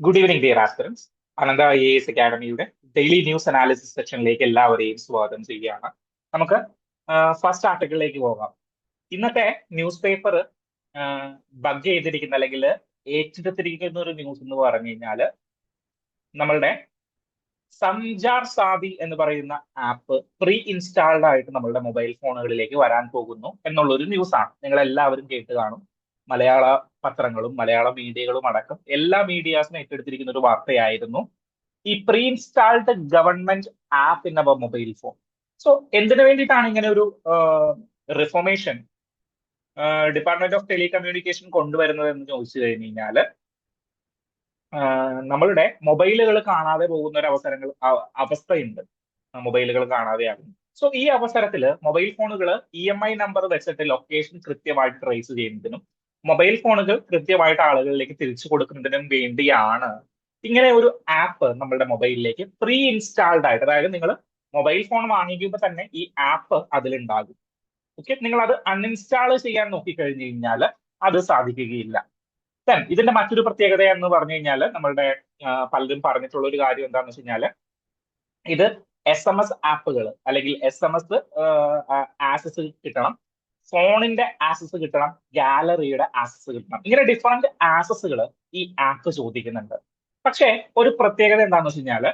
Good evening dear aspirants. Anantha IAS അക്കാഡമിയുടെ daily news analysis സെക്ഷനിലേക്ക് എല്ലാവരെയും സ്വാഗതം ചെയ്യുകയാണ്. നമുക്ക് ഫസ്റ്റ് ആർട്ടിക്കിളിലേക്ക് പോകാം. ഇന്നത്തെ ന്യൂസ് പേപ്പർ ബഗ് ചെയ്തിരിക്കുന്ന അല്ലെങ്കിൽ ഏറ്റെടുത്തിരിക്കുന്ന ഒരു ന്യൂസ് എന്ന് പറഞ്ഞു കഴിഞ്ഞാൽ നമ്മളുടെ സഞ്ചാർ സാധി എന്ന് പറയുന്ന ആപ്പ് പ്രീ ഇൻസ്റ്റാൾഡ് ആയിട്ട് നമ്മളുടെ മൊബൈൽ ഫോണുകളിലേക്ക് വരാൻ പോകുന്നു എന്നുള്ളൊരു ന്യൂസാണ്. നിങ്ങൾ എല്ലാവരും കേട്ട് കാണും. മലയാള പത്രങ്ങളും മലയാള മീഡിയകളും അടക്കം എല്ലാ മീഡിയാസും ഏറ്റെടുത്തിരിക്കുന്ന ഒരു വാർത്തയായിരുന്നു ഈ pre installed government app in our mobile phone. So എന്തിനു വേണ്ടിയിട്ടാണ് ഇങ്ങനെ ഒരു റിഫോർമേഷൻ ഡിപ്പാർട്ട്മെന്റ് ഓഫ് ടെലികമ്മ്യൂണിക്കേഷൻ കൊണ്ടുവരുന്നത് എന്ന് ചോദിച്ചു കഴിഞ്ഞു കഴിഞ്ഞാൽ നമ്മളുടെ മൊബൈലുകൾ കാണാതെ പോകുന്ന ഒരു അവസ്ഥയുണ്ട്. മൊബൈലുകൾ കാണാതെയാകുന്നു. സോ ഈ അവസരത്തിൽ മൊബൈൽ ഫോണുകൾ EMI നമ്പർ വെച്ചിട്ട് ലൊക്കേഷൻ കൃത്യമായിട്ട് ട്രേസ് ചെയ്യുന്നതിനും മൊബൈൽ ഫോണുകൾ കൃത്യമായിട്ട് ആളുകളിലേക്ക് തിരിച്ചു കൊടുക്കുന്നതിനും വേണ്ടിയാണ് ഇങ്ങനെ ഒരു ആപ്പ് നമ്മളുടെ മൊബൈലിലേക്ക് പ്രീ ഇൻസ്റ്റാൾഡ് ആയിട്ട്, അതായത് നിങ്ങൾ മൊബൈൽ ഫോൺ വാങ്ങിക്കുമ്പോൾ തന്നെ ഈ ആപ്പ് അതിലുണ്ടാകും. ഓക്കെ, നിങ്ങൾ അത് അൺഇൻസ്റ്റാൾ ചെയ്യാൻ നോക്കിക്കഴിഞ്ഞു കഴിഞ്ഞാൽ അത് സാധിക്കുകയില്ല. ഇതിന്റെ മറ്റൊരു പ്രത്യേകത എന്ന് പറഞ്ഞു കഴിഞ്ഞാൽ നമ്മളുടെ പലരും പറഞ്ഞിട്ടുള്ള ഒരു കാര്യം എന്താണെന്ന് വെച്ച് കഴിഞ്ഞാൽ ഇത് SMS ആപ്പുകൾ അല്ലെങ്കിൽ SMS ആക്സസ് കിട്ടണം, ഫോണിന്റെ ആക്സസ് കിട്ടണം, ഗാലറിയുടെ ആക്സസ് കിട്ടണം. ഇങ്ങനെ ഡിഫറെന്റ് ആക്സസുകൾ ഈ ആപ്പ് ചോദിക്കുന്നുണ്ട്. പക്ഷേ ഒരു പ്രത്യേകത എന്താണെന്ന് വെച്ച് കഴിഞ്ഞാൽ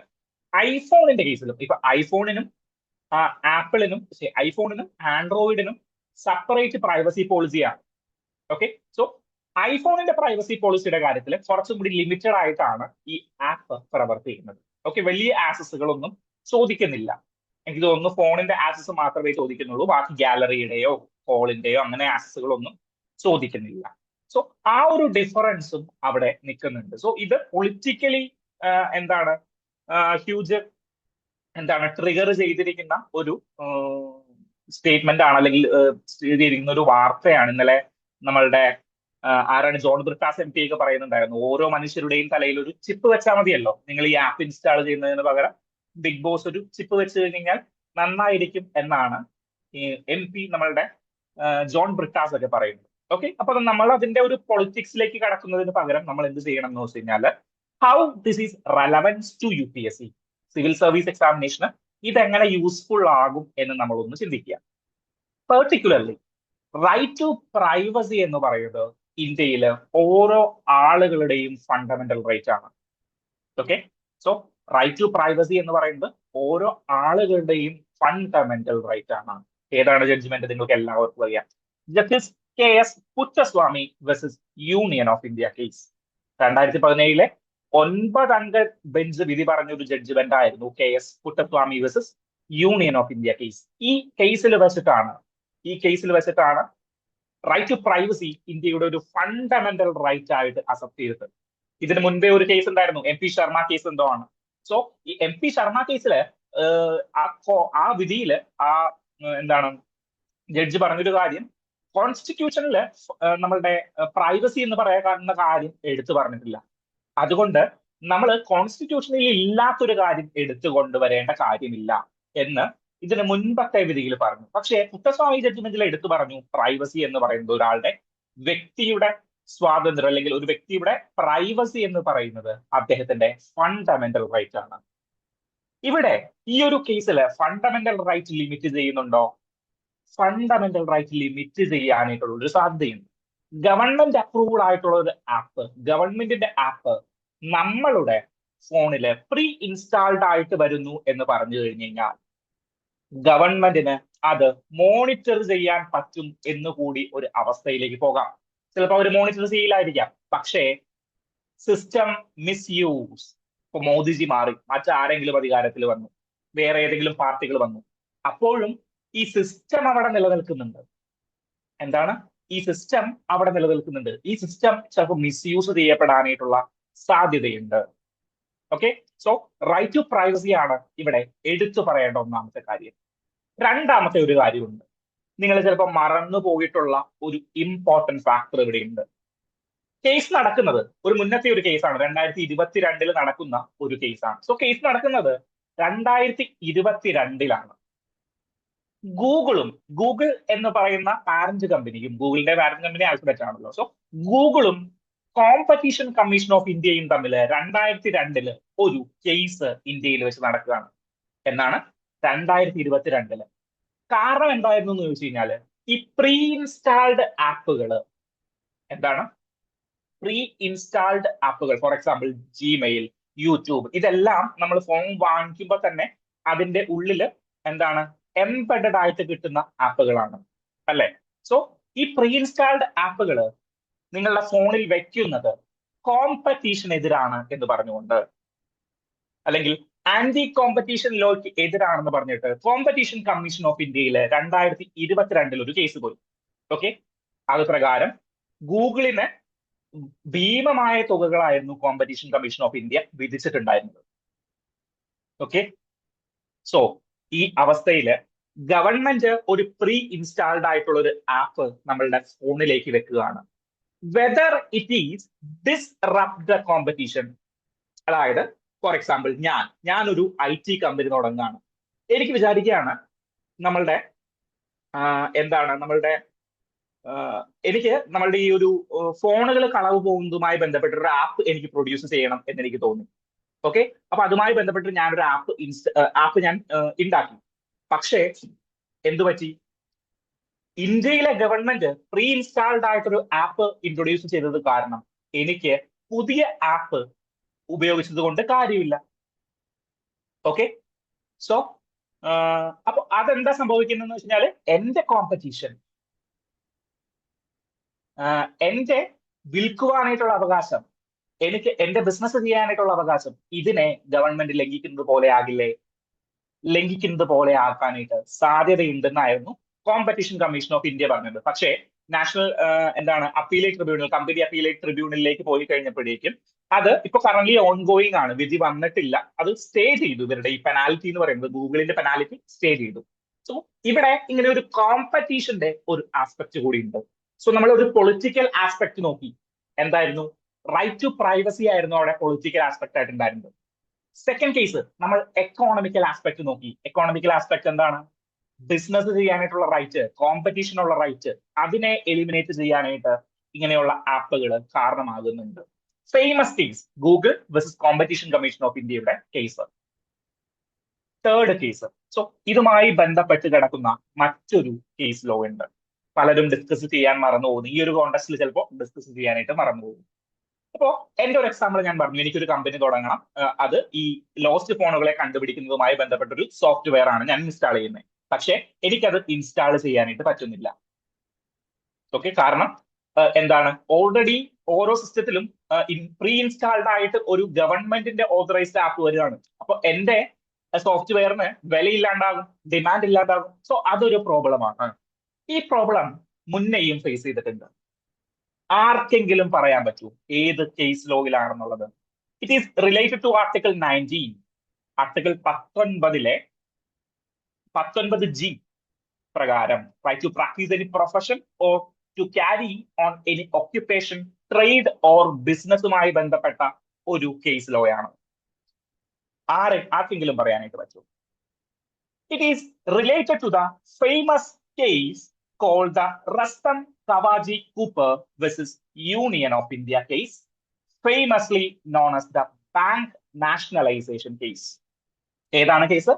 ഐഫോണിന്റെ കേസിലും ഇപ്പൊ ഐഫോണിനും ഐഫോണിനും ആൻഡ്രോയിഡിനും സെപ്പറേറ്റ് പ്രൈവസി പോളിസിയാണ്. ഓക്കെ, സോ ഐഫോണിന്റെ പ്രൈവസി പോളിസിയുടെ കാര്യത്തിൽ കുറച്ചും കൂടി ലിമിറ്റഡ് ആയിട്ടാണ് ഈ ആപ്പ് പ്രവർത്തിക്കുന്നത്. ഓക്കെ, വലിയ ആക്സസുകളൊന്നും ചോദിക്കുന്നില്ല. എനിക്ക് തോന്നുന്നു ഫോണിന്റെ ആക്സസ് മാത്രമേ ചോദിക്കുന്നുള്ളൂ, ബാക്കി ഗാലറിയുടെയോ കോളിന്റെയോ അങ്ങനെ ആക്സസുകളൊന്നും ചോദിക്കുന്നില്ല. സോ ആ ഒരു ഡിഫറൻസും അവിടെ നിൽക്കുന്നുണ്ട്. സോ ഇത് പൊളിറ്റിക്കലി എന്താണ് ഹ്യൂജ് ട്രിഗർ ചെയ്തിരിക്കുന്ന ഒരു സ്റ്റേറ്റ്മെന്റ് ആണ്, അല്ലെങ്കിൽ ചെയ്തിരിക്കുന്ന ഒരു വാർത്തയാണ്. ഇന്നലെ നമ്മളുടെ ആരാണ് ജോൺ ബ്രിട്ടാസ് MP ഒക്കെ പറയുന്നുണ്ടായിരുന്നു, ഓരോ മനുഷ്യരുടെയും തലയിൽ ഒരു ചിപ്പ് വെച്ചാൽ മതിയല്ലോ, നിങ്ങൾ ഈ ആപ്പ് ഇൻസ്റ്റാൾ ചെയ്യുന്നതിന് പകരം ബിഗ് ബോസ് ഒരു ചിപ്പ് വെച്ച് കഴിഞ്ഞാൽ നന്നായിരിക്കും എന്നാണ് ഈ MP നമ്മളുടെ ജോൺ ബ്രിട്ടാസ് ഒക്കെ പറയുന്നത്. ഓക്കെ, അപ്പൊ നമ്മൾ അതിന്റെ ഒരു പൊളിറ്റിക്സിലേക്ക് കടക്കുന്നതിന് പകരം നമ്മൾ എന്ത് ചെയ്യണം എന്ന് വെച്ച് കഴിഞ്ഞാൽ how this is relevance to UPSC civil service എക്സാമിനേഷന് ഇതെങ്ങനെ യൂസ്ഫുൾ ആകും എന്ന് നമ്മളൊന്ന് ചിന്തിക്കുക. പെർട്ടിക്കുലർലി റൈറ്റ് ടു പ്രൈവസി എന്ന് പറയുന്നത് ഇന്ത്യയിൽ ഓരോ ആളുകളുടെയും ഫണ്ടമെന്റൽ റൈറ്റ് ആണ്. Okay, so right to privacy എന്ന് പറയുന്നത് ഓരോ ആളുകളുടെയും ഫണ്ടമെന്റൽ റൈറ്റ് ആണ്. ഏതാണ് ജഡ്ജ്മെന്റ് നിങ്ങൾക്ക് എല്ലാവർക്കും അറിയാം. Justice KS Puttaswamy versus Union of India case 2017 9 അംഗ ബെഞ്ച് വിധി പറഞ്ഞ ഒരു ജഡ്ജ്മെന്റ് ആയിരുന്നു KS Puttaswamy versus Union of India case. ഈ കേസിൽ വെച്ചിട്ടാണ് റൈറ്റ് ടു പ്രൈവസി ഇന്ത്യയുടെ ഒരു ഫണ്ടമെന്റൽ റൈറ്റ് ആയിട്ട് അക്സെപ്റ്റ് ചെയ്തത്. ഇതിന് മുൻപേ ഒരു കേസ് ഉണ്ടായിരുന്നു, MP ശർമ്മ കേസ് എന്തോ ആണ്. സോ ഈ MP ശർമ്മ കേസില് ആ വിധിയില് ജഡ്ജി പറഞ്ഞൊരു കാര്യം, കോൺസ്റ്റിറ്റ്യൂഷനില് നമ്മളുടെ പ്രൈവസി എന്ന് പറയുന്ന കാര്യം എടുത്തു പറഞ്ഞിട്ടില്ല. അതുകൊണ്ട് നമ്മൾ കോൺസ്റ്റിറ്റ്യൂഷനിൽ ഇല്ലാത്തൊരു കാര്യം എടുത്തു കൊണ്ടുവരേണ്ട കാര്യമില്ല എന്ന് ഇതിന് മുൻപത്തെ വിധിയിൽ പറഞ്ഞു. പക്ഷേ പുത്തസ്വാമി ജഡ്ജ്മെന്റിൽ എടുത്തു പറഞ്ഞു, പ്രൈവസി എന്ന് പറയുന്നത് ഒരാളുടെ വ്യക്തിയുടെ സ്വാതന്ത്ര്യം അല്ലെങ്കിൽ ഒരു വ്യക്തിയുടെ പ്രൈവസി എന്ന് പറയുന്നത് അദ്ദേഹത്തിന്റെ ഫണ്ടമെന്റൽ റൈറ്റ് ആണ്. ഇവിടെ ഈ ഒരു കേസിൽ ഫണ്ടമെന്റൽ റൈറ്റ് ലിമിറ്റ് ചെയ്യുന്നുണ്ടോ? ഫണ്ടമെന്റൽ റൈറ്റ് ലിമിറ്റ് ചെയ്യാനായിട്ടുള്ള ഒരു സാധ്യതയുണ്ട്. ഗവൺമെന്റ് അപ്രൂവ്ഡ് ആയിട്ടുള്ള ഒരു ആപ്പ്, ഗവൺമെന്റിന്റെ ആപ്പ് നമ്മളുടെ ഫോണില് പ്രീ ഇൻസ്റ്റാൾഡ് ആയിട്ട് വരുന്നു എന്ന് പറഞ്ഞു കഴിഞ്ഞു കഴിഞ്ഞാൽ ഗവൺമെന്റിന് അത് മോണിറ്റർ ചെയ്യാൻ പറ്റും എന്നുകൂടി ഒരു അവസ്ഥയിലേക്ക് പോകാം. ചിലപ്പോൾ അവർ മോണിറ്റർ ചെയ്യില്ലായിരിക്കാം, പക്ഷേ സിസ്റ്റം മിസ്യൂസ്, ഇപ്പൊ മോദിജി മാറി, മറ്റാരെങ്കിലും അധികാരത്തിൽ വന്നു, വേറെ ഏതെങ്കിലും പാർട്ടികൾ വന്നു, അപ്പോഴും ഈ സിസ്റ്റം അവിടെ നിലനിൽക്കുന്നുണ്ട്. ഈ സിസ്റ്റം അവിടെ നിലനിൽക്കുന്നുണ്ട്. ഈ സിസ്റ്റം ചിലപ്പോൾ മിസ്യൂസ് ചെയ്യപ്പെടാനായിട്ടുള്ള സാധ്യതയുണ്ട്. Okay, so right to privacy ആണ് ഇവിടെ എടുത്തു പറയേണ്ട ഒന്നാമത്തെ കാര്യം. രണ്ടാമത്തെ ഒരു കാര്യമുണ്ട്, നിങ്ങൾ ചിലപ്പോൾ മറന്നു പോയിട്ടുള്ള ഒരു ഇമ്പോർട്ടന്റ് ഫാക്ടർ ഇവിടെയുണ്ട്. കേസ് നടക്കുന്നത് ഒരു മുന്നത്തെ ഒരു കേസാണ്, 2022 നടക്കുന്ന ഒരു കേസാണ്. സോ കേസ് നടക്കുന്നത് 2022 ഗൂഗിൾ എന്ന് പറയുന്ന പാരന്റ് കമ്പനിയും, ഗൂഗിളിന്റെ പാരന്റ് കമ്പനി ആൽഫബറ്റ് ആണല്ലോ. സോ ഗൂഗിളും കോമ്പറ്റീഷൻ കമ്മീഷൻ ഓഫ് ഇന്ത്യയും തമ്മിൽ 2002 ഒരു കേസ് ഇന്ത്യയിൽ വെച്ച് നടക്കുകയാണ്. എന്നാണ് 2022. കാരണം എന്തായിരുന്നു എന്ന് ചോദിച്ചു കഴിഞ്ഞാല് ഈ പ്രീ ഇൻസ്റ്റാൾഡ് ആപ്പുകൾ എന്താണ് പ്രീ ഇൻസ്റ്റാൾഡ് ആപ്പുകൾ, ഫോർ എക്സാമ്പിൾ ജിമെയിൽ, യൂട്യൂബ്, ഇതെല്ലാം നമ്മൾ ഫോൺ വാങ്ങിക്കുമ്പോൾ തന്നെ അതിന്റെ ഉള്ളില് എന്താണ് എംബെഡഡ് ആയിട്ട് കിട്ടുന്ന ആപ്പുകളാണ് അല്ലെ. സോ ഈ പ്രീ ഇൻസ്റ്റാൾഡ് ആപ്പുകൾ നിങ്ങളുടെ ഫോണിൽ വെക്കുന്നത് കോമ്പറ്റീഷനെതിരാണ് എന്ന് പറഞ്ഞുകൊണ്ട്, അല്ലെങ്കിൽ ആന്റി കോമ്പറ്റീഷൻ ലോയ്ക്ക് എതിരാണെന്ന് പറഞ്ഞിട്ട് കോമ്പറ്റീഷൻ കമ്മീഷൻ ഓഫ് ഇന്ത്യയിൽ 2022 ഒരു കേസ് പോയി. ഓക്കെ, അത് പ്രകാരം ഗൂഗിളിന് ഭീമമായ തുകകളായിരുന്നു കോമ്പറ്റീഷൻ കമ്മീഷൻ ഓഫ് ഇന്ത്യ വിധിച്ചിട്ടുണ്ടായിരുന്നത്. ഓക്കെ, സോ ഈ അവസ്ഥയില് ഗവൺമെന്റ് ഒരു പ്രീ ഇൻസ്റ്റാൾഡ് ആയിട്ടുള്ള ഒരു ആപ്പ് നമ്മളുടെ ഫോണിലേക്ക് വെക്കുകയാണ്. Whether it is disrupt the competition. അതായത് ഫോർ എക്സാമ്പിൾ ഞാനൊരു IT കമ്പനി തുടങ്ങുകയാണ്. എനിക്ക് വിചാരിക്കുകയാണ് നമ്മളുടെ എനിക്ക് നമ്മളുടെ ഈ ഒരു ഫോണുകൾ കളവ് പോകുന്നതുമായി ബന്ധപ്പെട്ട ഒരു ആപ്പ് എനിക്ക് പ്രൊഡ്യൂസ് ചെയ്യണം എന്ന് എനിക്ക് തോന്നി. ഓക്കെ, അപ്പൊ അതുമായി ബന്ധപ്പെട്ട് ഞാനൊരു ആപ്പ് ഞാൻ ഉണ്ടാക്കി. പക്ഷേ എന്തു പറ്റി? ഇന്ത്യയിലെ ഗവൺമെന്റ് പ്രീ ഇൻസ്റ്റാൾഡ് ആയിട്ടൊരു ആപ്പ് ഇൻട്രൊഡ്യൂസ് ചെയ്തത് കാരണം എനിക്ക് പുതിയ ആപ്പ് ഉപയോഗിച്ചത് കൊണ്ട് കാര്യമില്ല. ഓക്കെ, സോ അപ്പൊ അതെന്താ സംഭവിക്കുന്നതെന്ന് വെച്ച് കഴിഞ്ഞാൽ എന്റെ കോമ്പറ്റീഷൻ, എന്റെ വിൽക്കുവാനായിട്ടുള്ള അവകാശം, എനിക്ക് എന്റെ ബിസിനസ് ചെയ്യാനായിട്ടുള്ള അവകാശം, ഇതിനെ ഗവൺമെന്റ് ലംഘിക്കുന്നത് പോലെ ആക്കാനായിട്ട് സാധ്യതയുണ്ടെന്നായിരുന്നു കോമ്പറ്റീഷൻ കമ്മീഷൻ ഓഫ് ഇന്ത്യ പറഞ്ഞത്. പക്ഷേ national appellate tribunal, company appellate ട്രിബ്യൂണലിലേക്ക് പോയി കഴിഞ്ഞപ്പോഴേക്കും അത് ഇപ്പൊ കറന്റ് ഓൺഗോയിങ് ആണ്, വിധി വന്നിട്ടില്ല. അത് സ്റ്റേ ചെയ്തു. ഇവരുടെ ഈ പെനാൽറ്റി എന്ന് പറയുന്നത്, ഗൂഗിളിന്റെ പെനാൽറ്റി സ്റ്റേ ചെയ്തു. സോ ഇവിടെ ഇങ്ങനെ ഒരു കോമ്പറ്റീഷന്റെ ഒരു ആസ്പെക്ട് കൂടി ഉണ്ട്. സോ നമ്മൾ ഒരു പൊളിറ്റിക്കൽ ആസ്പെക്ട് നോക്കി. എന്തായിരുന്നു? റൈറ്റ് ടു പ്രൈവസി ആയിരുന്നു അവിടെ പൊളിറ്റിക്കൽ ആസ്പെക്ട് ആയിട്ട് ഉണ്ടായിരുന്നത്. സെക്കൻഡ് കേസ് നമ്മൾ എക്കോണമിക്കൽ ആസ്പെക്ട് നോക്കി. എക്കോണമിക്കൽ ആസ്പെക്ട് എന്താണ്? ബിസിനസ് ചെയ്യാനായിട്ടുള്ള റൈറ്റ്, കോമ്പറ്റീഷനുള്ള റൈറ്റ്, അതിനെ എലിമിനേറ്റ് ചെയ്യാനായിട്ട് ഇങ്ങനെയുള്ള ആപ്പുകൾ കാരണമാകുന്നുണ്ട്. Famous case Google versus competition Commission of ഇന്ത്യയുടെ കേസ്. തേർഡ് കേസ്, സോ ഇതുമായി ബന്ധപ്പെട്ട് കിടക്കുന്ന മറ്റൊരു കേസ് ലോ ഉണ്ട്. പലരും ഡിസ്കസ് ചെയ്യാൻ മറന്നു പോകുന്നു. ഈ ഒരു കോണ്ടക്സ്റ്റിൽ ചിലപ്പോൾ ഡിസ്കസ് ചെയ്യാനായിട്ട് മറന്നു പോകും. അപ്പോ എന്റെ ഒരു എക്സാമ്പിൾ ഞാൻ പറഞ്ഞു. എനിക്കൊരു കമ്പനി തുടങ്ങണം. അത് ഈ ലോസ്റ്റ് ഫോണുകളെ കണ്ടുപിടിക്കുന്നതുമായി ബന്ധപ്പെട്ടൊരു സോഫ്റ്റ്വെയർ ആണ് ഞാൻ ഇൻസ്റ്റാൾ ചെയ്യുന്നത്. പക്ഷെ എനിക്കത് ഇൻസ്റ്റാൾ ചെയ്യാനായിട്ട് പറ്റുന്നില്ല. ഓക്കെ, കാരണം ഓൾറെഡി ഓരോ സിസ്റ്റത്തിലും പ്രീ ഇൻസ്റ്റാൾഡ് ആയിട്ട് ഒരു ഗവൺമെന്റിന്റെ ഓതറൈസ്ഡ് ആപ്പ് വരികയാണ്. അപ്പൊ എന്റെ സോഫ്റ്റ്വെയറിന് വിലയില്ലാണ്ടാകും, ഡിമാൻഡ് ഇല്ലാണ്ടാകും. സോ അതൊരു പ്രോബ്ലമാണ്. ഈ പ്രോബ്ലം മുന്നേയും ഫേസ് ചെയ്തിട്ടുണ്ട്. ആർക്കെങ്കിലും പറയാൻ പറ്റൂ ഏത് കേസ് ലോയിലാണെന്നുള്ളത്? It is related to article 19. Article 19G പ്രകാരം right to practice any profession or to carry on any occupation, trade or ബിസിനസ്സുമായി ബന്ധപ്പെട്ട ഒരു കേസ് ലോയാണ്. ആർക്കെങ്കിലും പറയാനായിട്ട് പറ്റൂ? It is related to the famous case called the Rustam Kawaji Cooper versus Union of India case, famously known as the bank nationalization case. ഏതാണ് case?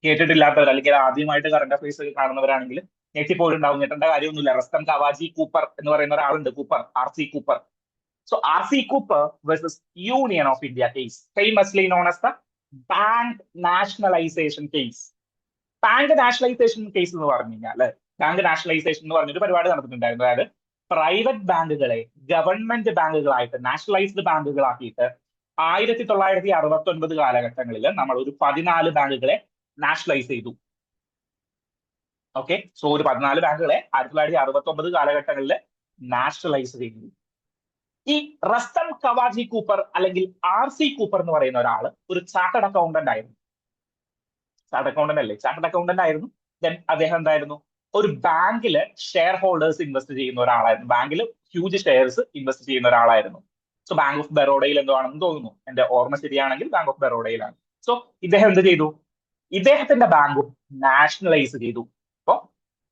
കേട്ടിട്ടില്ലാത്തവർ അല്ലെങ്കിൽ ആദ്യമായിട്ട് കറണ്ട് അഫയേഴ്സ് കാണുന്നവരാണെങ്കിൽ ഞെട്ടിപ്പോയിട്ടുണ്ടാവും. ഞെട്ടേണ്ട കാര്യമൊന്നുമില്ല. റസ്തം കവാജി കൂപ്പർ എന്ന് പറയുന്ന ഒരാളുണ്ട്. RC Cooper. So RC Cooper versus Union of India case, famously known as the bank nationalization case. Bank nationalisation case എന്ന് പറഞ്ഞു കഴിഞ്ഞാൽ, ബാങ്ക് നാഷണലൈസേഷൻ എന്ന് പറഞ്ഞൊരു പരിപാടി നടത്തിയിട്ടുണ്ടായിരുന്നു. അതായത് പ്രൈവറ്റ് ബാങ്കുകളെ ഗവൺമെന്റ് ബാങ്കുകളായിട്ട്, നാഷണലൈസ്ഡ് ബാങ്കുകളാക്കിയിട്ട് 1969 കാലഘട്ടങ്ങളിൽ നമ്മൾ ഒരു 14 ബാങ്കുകളെ നാഷണലൈസ് ചെയ്തു. ഓക്കെ, സോ ഒരു 14 ബാങ്കുകളെ 1969 കാലഘട്ടങ്ങളിൽ നാഷണലൈസ് ചെയ്തു. ഈ റസ്തം കവാജി കൂപ്പർ അല്ലെങ്കിൽ RC കൂപ്പർ എന്ന് പറയുന്ന ഒരാൾ ഒരു ചാർട്ടേഡ് അക്കൗണ്ടന്റ് ആയിരുന്നു. ചാർട്ടേഡ് അക്കൗണ്ടന്റ് ആയിരുന്നു. ദെൻ അദ്ദേഹം എന്തായിരുന്നു? ഒരു ബാങ്കില് ഷെയർ ഹോൾഡേഴ്സ് ഇൻവെസ്റ്റ് ചെയ്യുന്ന ഒരാളായിരുന്നു. ബാങ്കിൽ ഹ്യൂജ് ഷെയർസ് ഇൻവെസ്റ്റ് ചെയ്യുന്ന ഒരാളായിരുന്നു. സോ ബാങ്ക് ഓഫ് ബറോഡയിൽ എന്തോ ആണെന്ന് തോന്നുന്നു, എന്റെ ഓർമ്മ ശരിയാണെങ്കിൽ ബാങ്ക് ഓഫ് ബറോഡയിലാണ്. സോ ഇദ്ദേഹം എന്ത് ചെയ്തു? ഇദ്ദേഹത്തിന്റെ ബാങ്കും നാഷണലൈസ് ചെയ്തു. അപ്പോ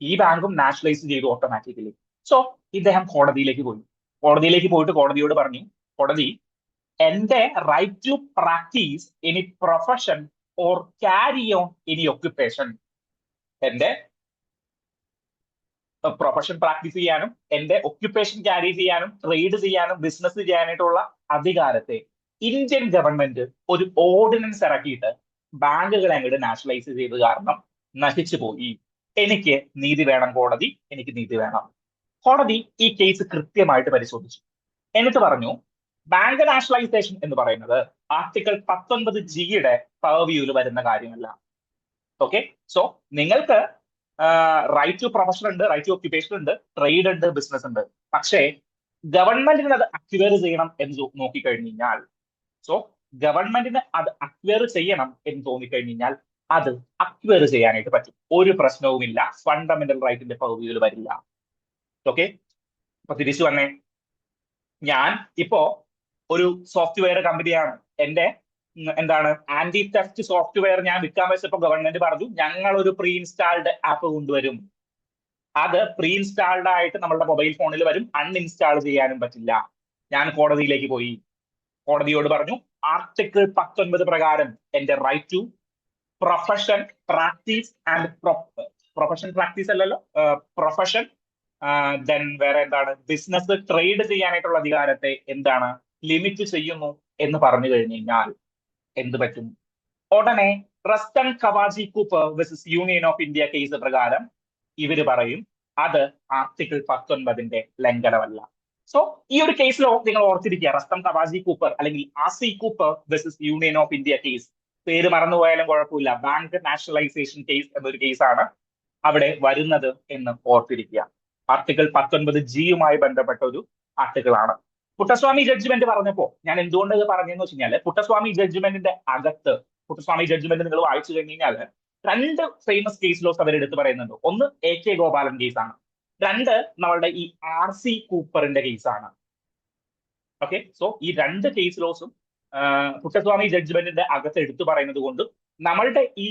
ഈ ബാങ്കും നാഷണലൈസ് ചെയ്തു ഓട്ടോമാറ്റിക്കലി. സോ ഇദ്ദേഹം കോടതിയിലേക്ക് പോയി. കോടതിയിലേക്ക് പോയിട്ട് കോടതിയോട് പറഞ്ഞു, കോടതി, എന്റെ right to practice any profession or carry on any occupation, എന്റെ പ്രൊഫഷൻ പ്രാക്ടീസ് ചെയ്യാനും എന്റെ ഒക്യുപ്പേഷൻ ക്യാരി ചെയ്യാനും ട്രേഡ് ചെയ്യാനും ബിസിനസ് ചെയ്യാനായിട്ടുള്ള അധികാരത്തെ ഇന്ത്യൻ ഗവൺമെന്റ് ഒരു ഓർഡിനൻസ് ഇറക്കിയിട്ട് ബാങ്കുകളെ അങ്ങോട്ട് നാഷണലൈസ് ചെയ്ത് കാരണം നശിച്ചു പോയി. എനിക്ക് നീതി വേണം കോടതി, എനിക്ക് നീതി വേണം. കോടതി ഈ കേസ് കൃത്യമായിട്ട് പരിശോധിച്ചു. എന്നിട്ട് പറഞ്ഞു, ബാങ്ക് നാഷണലൈസേഷൻ എന്ന് പറയുന്നത് ആർട്ടിക്കിൾ 19G പർവ്യൂവിൽ വരുന്ന കാര്യമല്ല. ഓക്കെ, സോ നിങ്ങൾക്ക് റൈറ്റ് ടു പ്രൊഫഷൻ ഉണ്ട്, റൈറ്റ് ടു ഒക്യുപ്പേഷൻ ഉണ്ട്, ട്രേഡ് ഉണ്ട്, ബിസിനസ് ഉണ്ട്. പക്ഷേ ഗവൺമെന്റിന് അത് അക്വയർ ചെയ്യണം എന്ന് നോക്കിക്കഴിഞ്ഞു കഴിഞ്ഞാൽ, സോ ഗവൺമെന്റിന് അത് അക്വയർ ചെയ്യണം എന്ന് തോന്നിക്കഴിഞ്ഞു കഴിഞ്ഞാൽ അത് അക്വയർ ചെയ്യാനായിട്ട് പറ്റും, ഒരു പ്രശ്നവുമില്ല, ഫണ്ടമെന്റൽ റൈറ്റിന്റെ പർവ്യൂവിൽ വരില്ല. ഓക്കെ, അപ്പൊ തിരിച്ചു വന്നേ. ഞാൻ ഇപ്പോ ഒരു സോഫ്റ്റ്വെയർ കമ്പനിയാണ്, എന്റെ എന്താണ് ആന്റി തെഫ്റ്റ് സോഫ്റ്റ്വെയർ ഞാൻ വിൽക്കാൻ വെച്ചപ്പോ ഗവൺമെന്റ് പറഞ്ഞു ഞങ്ങൾ ഒരു പ്രീ ഇൻസ്റ്റാൾഡ് ആപ്പ് കൊണ്ടുവരും. അത് പ്രീ ഇൻസ്റ്റാൾഡ് ആയിട്ട് നമ്മളുടെ മൊബൈൽ ഫോണിൽ വരും, അൺഇൻസ്റ്റാൾ ചെയ്യാനും പറ്റില്ല. ഞാൻ കോടതിയിലേക്ക് പോയി, കോടതിയോട് പറഞ്ഞു ആർട്ടിക്കിൾ 19 പ്രകാരം എന്റെ right to profession practice and profession practice അല്ലല്ലോ, പ്രൊഫഷൻ ദെൻ വേറെ എന്താണ് ബിസിനസ് ട്രേഡ് ചെയ്യാനായിട്ടുള്ള അധികാരത്തെ എന്താണ് ലിമിറ്റ് ചെയ്യുന്നു എന്ന് പറഞ്ഞു കഴിഞ്ഞു കഴിഞ്ഞാൽ എന്ത് പറ്റും? ഉടനെ Rustom Cavasji Cooper versus Union of India case പ്രകാരം ഇവര് പറയും അത് ആർട്ടിക്കിൾ 19 ലംഘനമല്ല. സോ ഈ ഒരു കേസിലോ നിങ്ങൾ ഓർത്തിരിക്കുക, റസ്റ്റൺ കവാജി കൂപ്പർ അല്ലെങ്കിൽ R C Cooper versus Union of India case, പേര് മറന്നുപോയാലും കുഴപ്പമില്ല, ബാങ്ക് നാഷണലൈസേഷൻ കേസ് എന്നൊരു കേസാണ് അവിടെ വരുന്നത് എന്ന് ഓർത്തിരിക്കുക. ആർട്ടിക്കിൾ 19G ബന്ധപ്പെട്ട ഒരു ആർട്ടിക്കിൾ ആണ്. പുട്ടസ്വാമി ജഡ്ജ്മെന്റ് പറഞ്ഞപ്പോ ഞാൻ എന്തുകൊണ്ട് ഇത് പറഞ്ഞെന്ന് വെച്ച് കഴിഞ്ഞാൽ, പുട്ടസ്വാമി ജഡ്ജ്മെന്റിന്റെ അകത്ത് പുട്ടസ്വാമി ജഡ്ജ്മെന്റ് നിങ്ങൾ വായിച്ചു കഴിഞ്ഞു കഴിഞ്ഞാൽ 2 ഫേമസ് കേസ് ലോസ് അവരെടുത്ത് പറയുന്നുണ്ട്. ഒന്ന് AK ഗോപാലൻ കേസാണ്, 2 നമ്മളുടെ ഈ RC കൂപ്പറിന്റെ കേസാണ്. ഓക്കെ, സോ ഈ 2 കേസ് ലോസും പുട്ടസ്വാമി ജഡ്ജ്മെന്റിന്റെ അകത്ത് എടുത്തു പറയുന്നത് കൊണ്ട് നമ്മളുടെ ഈ